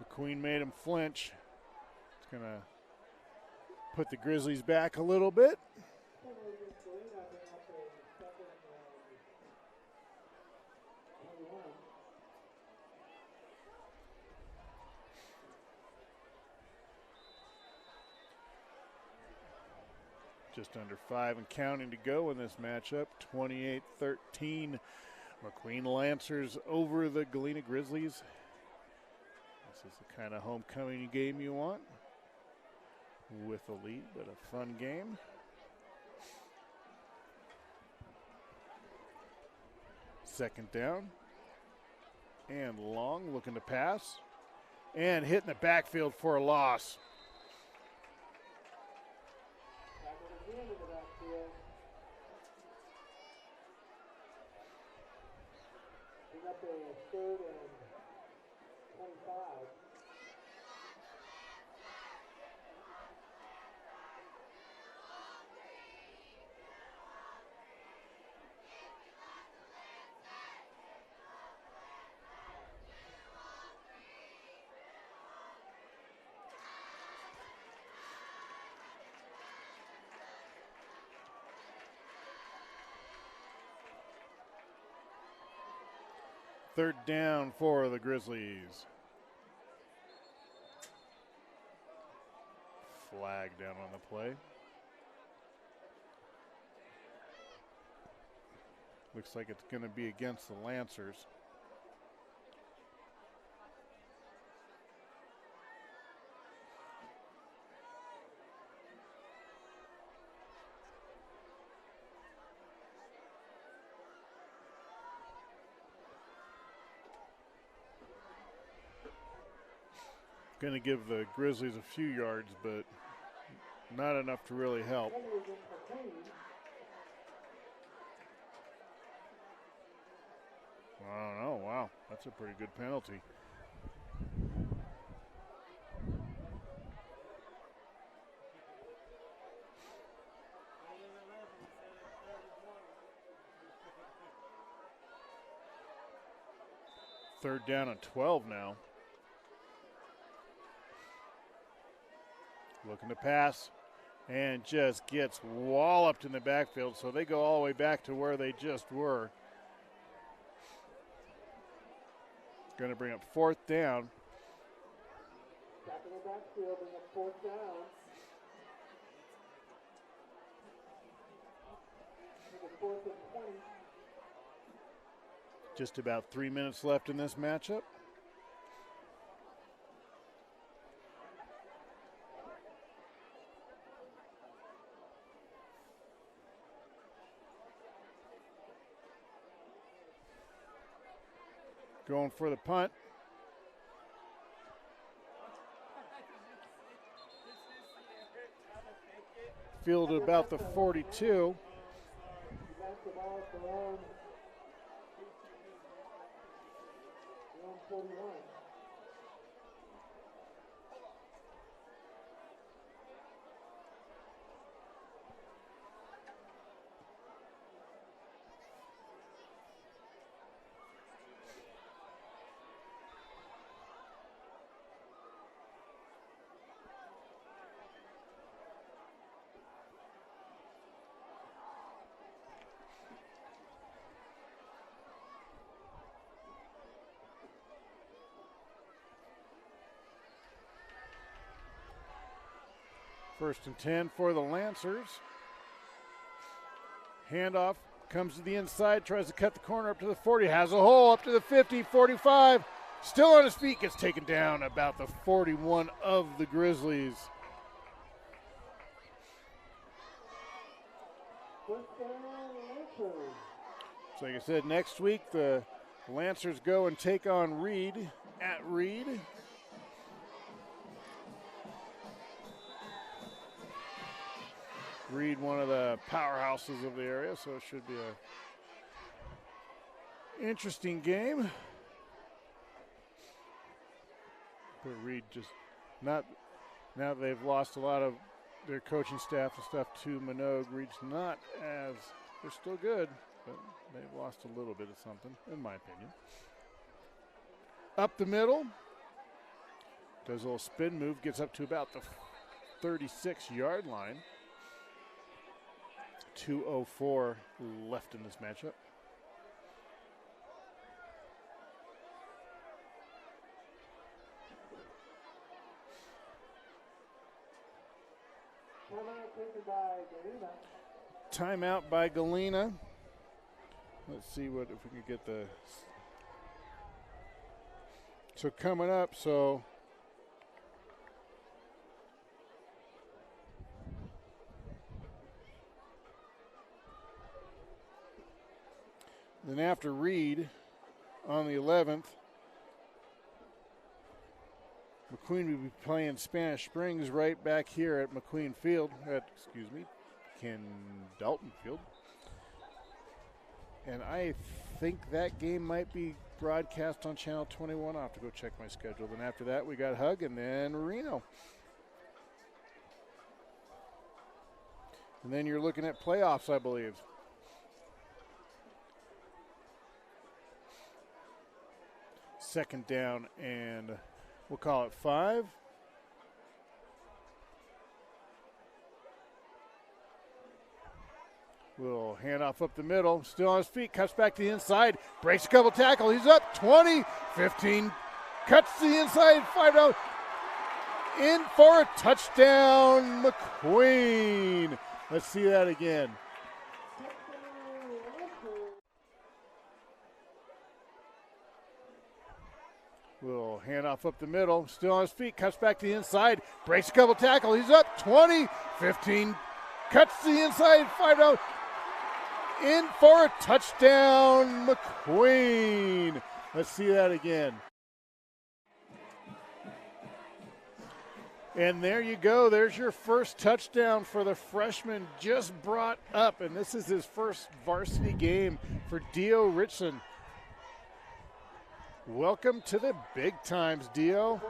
McQueen made him flinch. It's going to put the Grizzlies back a little bit. Just under 5 and counting to go in this matchup. 28-13. McQueen Lancers over the Galena Grizzlies. This is the kind of homecoming game you want, with a lead, but a fun game. Second down and long, looking to pass and hit in the backfield for a loss. Bring up a 3rd and 25. Third down for the Grizzlies. Flag down on the play. Looks like it's going to be against the Lancers. Going to give the Grizzlies a few yards, but not enough to really help. I don't know. Wow, that's a pretty good penalty. Third down and 12 now. Looking to pass and just gets walloped in the backfield, so they go all the way back to where they just were. Going to bring up fourth down. Back in the backfield, bring up 4th down. Take a 4th and 20. Just about 3 minutes left in this matchup. going for the punt. Field at about the 42. That's the ball at their own 41. First and 10 for the Lancers. Handoff comes to the inside, tries to cut the corner up to the 40, has a hole up to the 50, 45. Still on his feet, gets taken down about the 41 of the Grizzlies. So like I said, next week the Lancers go and take on Reed at Reed. Reed, one of the powerhouses of the area, so it should be a interesting game. But Reed just not, now that they've lost a lot of their coaching staff and stuff to Minogue, Reed's not as, they're still good, but they've lost a little bit of something, in my opinion. Up the middle, does a little spin move, gets up to about the 36-yard line. 2:04 left in this matchup. Timeout by Galena. Let's see what if we can get the. So coming up, so. Then after Reed on the 11th, McQueen will be playing Spanish Springs right back here at McQueen Field, Ken Dalton Field. And I think that game might be broadcast on Channel 21. I'll have to go check my schedule. Then after that, we got Hug and then Reno. And then you're looking at playoffs, I believe. Second down, and we'll call it 5. We'll hand off up the middle. Still on his feet, cuts back to the inside, breaks a couple tackles. He's up 20, 15, cuts to the inside, 5 down. In for a touchdown, McQueen. Let's see that again. We'll hand off up the middle. Still on his feet, cuts back to the inside, breaks a couple tackles. He's up 20, 15, cuts to the inside, 5 down. In for a touchdown, McQueen. Let's see that again. And there you go. There's your first touchdown for the freshman just brought up. And this is his first varsity game for Dio Richson. Welcome to the big times, Dio.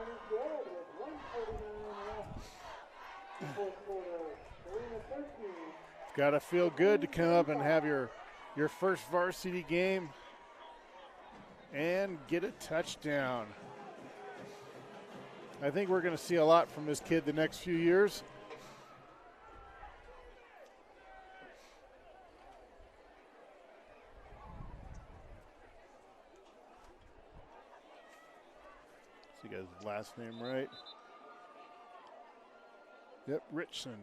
Got to feel good to come up and have your first varsity game and get a touchdown. I think we're going to see a lot from this kid the next few years. So you got his last name right. Yep, Richson.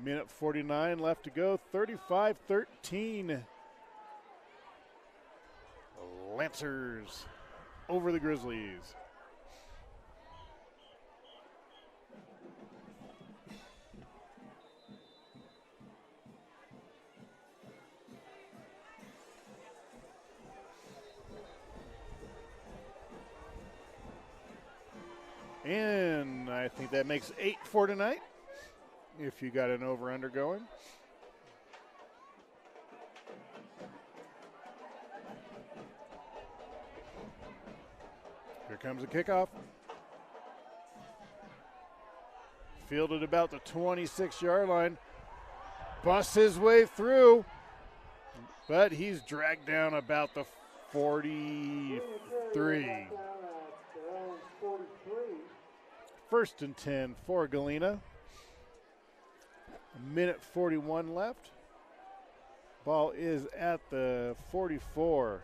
Minute 49 left to go, 35-13. Lancers over the Grizzlies. think that makes 8 for tonight, if you got an over-under going. Here comes the kickoff. Fielded about the 26-yard line. Busts his way through, but he's dragged down about the 43. First and 10 for Galena. A minute 41 left. Ball is at the 44.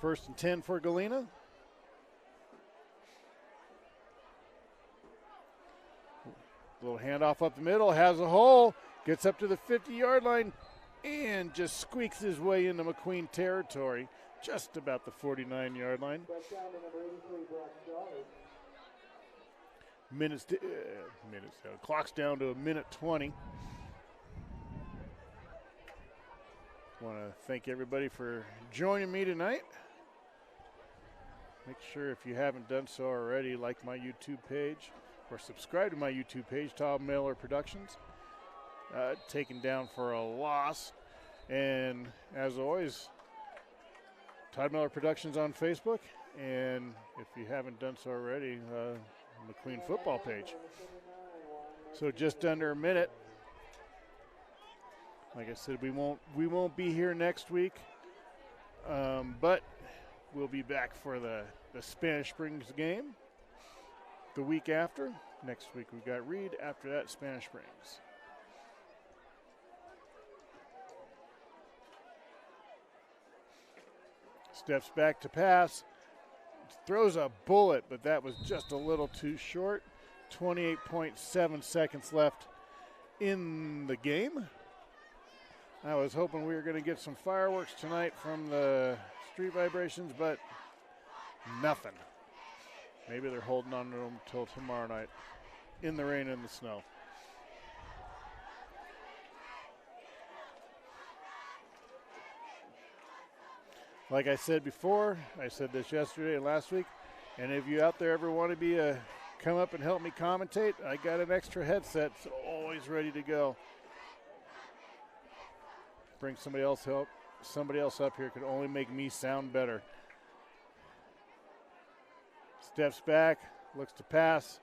First and 10 for Galena. Little handoff up the middle, has a hole, gets up to the 50-yard line, and just squeaks his way into McQueen territory, just about the 49-yard line. Clock's down to a minute 20. Want to thank everybody for joining me tonight. Make sure, if you haven't done so already, like my YouTube page or subscribe to my YouTube page, Todd Miller Productions. Taken down for a loss. And as always, Todd Miller Productions on Facebook. And if you haven't done so already, McQueen football page. So just under a minute. Like I said, we won't be here next week, but we'll be back for the Spanish Springs game the week after. Next week we've got Reed. After that, Spanish Springs. Steps back to pass. Throws a bullet, but that was just a little too short. 28.7 seconds left in the game. I was hoping we were going to get some fireworks tonight from the street vibrations, but nothing. Maybe they're holding on to them until tomorrow night in the rain and the snow. Like I said before, I said this yesterday and last week, and if you out there ever want to be come up and help me commentate, I got an extra headset, so always ready to go. Bring somebody else up here could only make me sound better. Steps back, looks to pass,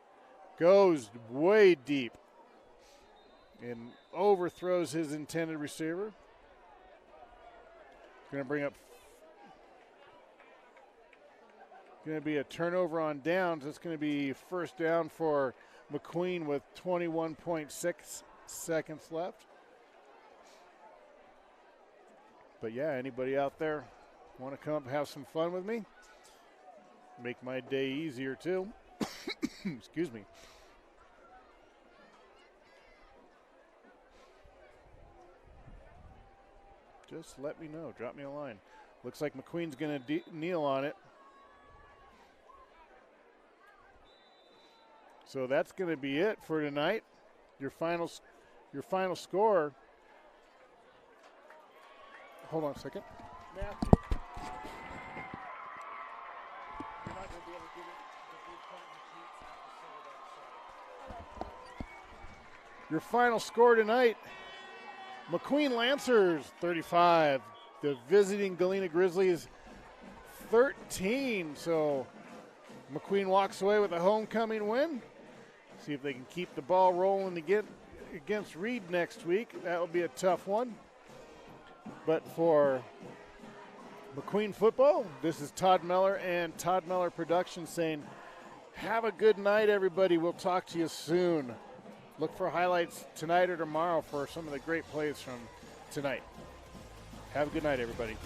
goes way deep, and overthrows his intended receiver. Going to be a turnover on downs. It's going to be first down for McQueen with 21.6 seconds left. But yeah, anybody out there want to come up and have some fun with me? Make my day easier too. Excuse me. Just let me know. Drop me a line. Looks like McQueen's going to kneel on it. So that's going to be it for tonight. Your final score. Hold on a second. Matthew. You're not going to be able to give it the your final score tonight, McQueen Lancers 35, the visiting Galena Grizzlies 13. So McQueen walks away with a homecoming win. See if they can keep the ball rolling against Reed next week. That will be a tough one. But for McQueen football, this is Todd Miller and Todd Miller Productions saying, have a good night, everybody. We'll talk to you soon. Look for highlights tonight or tomorrow for some of the great plays from tonight. Have a good night, everybody.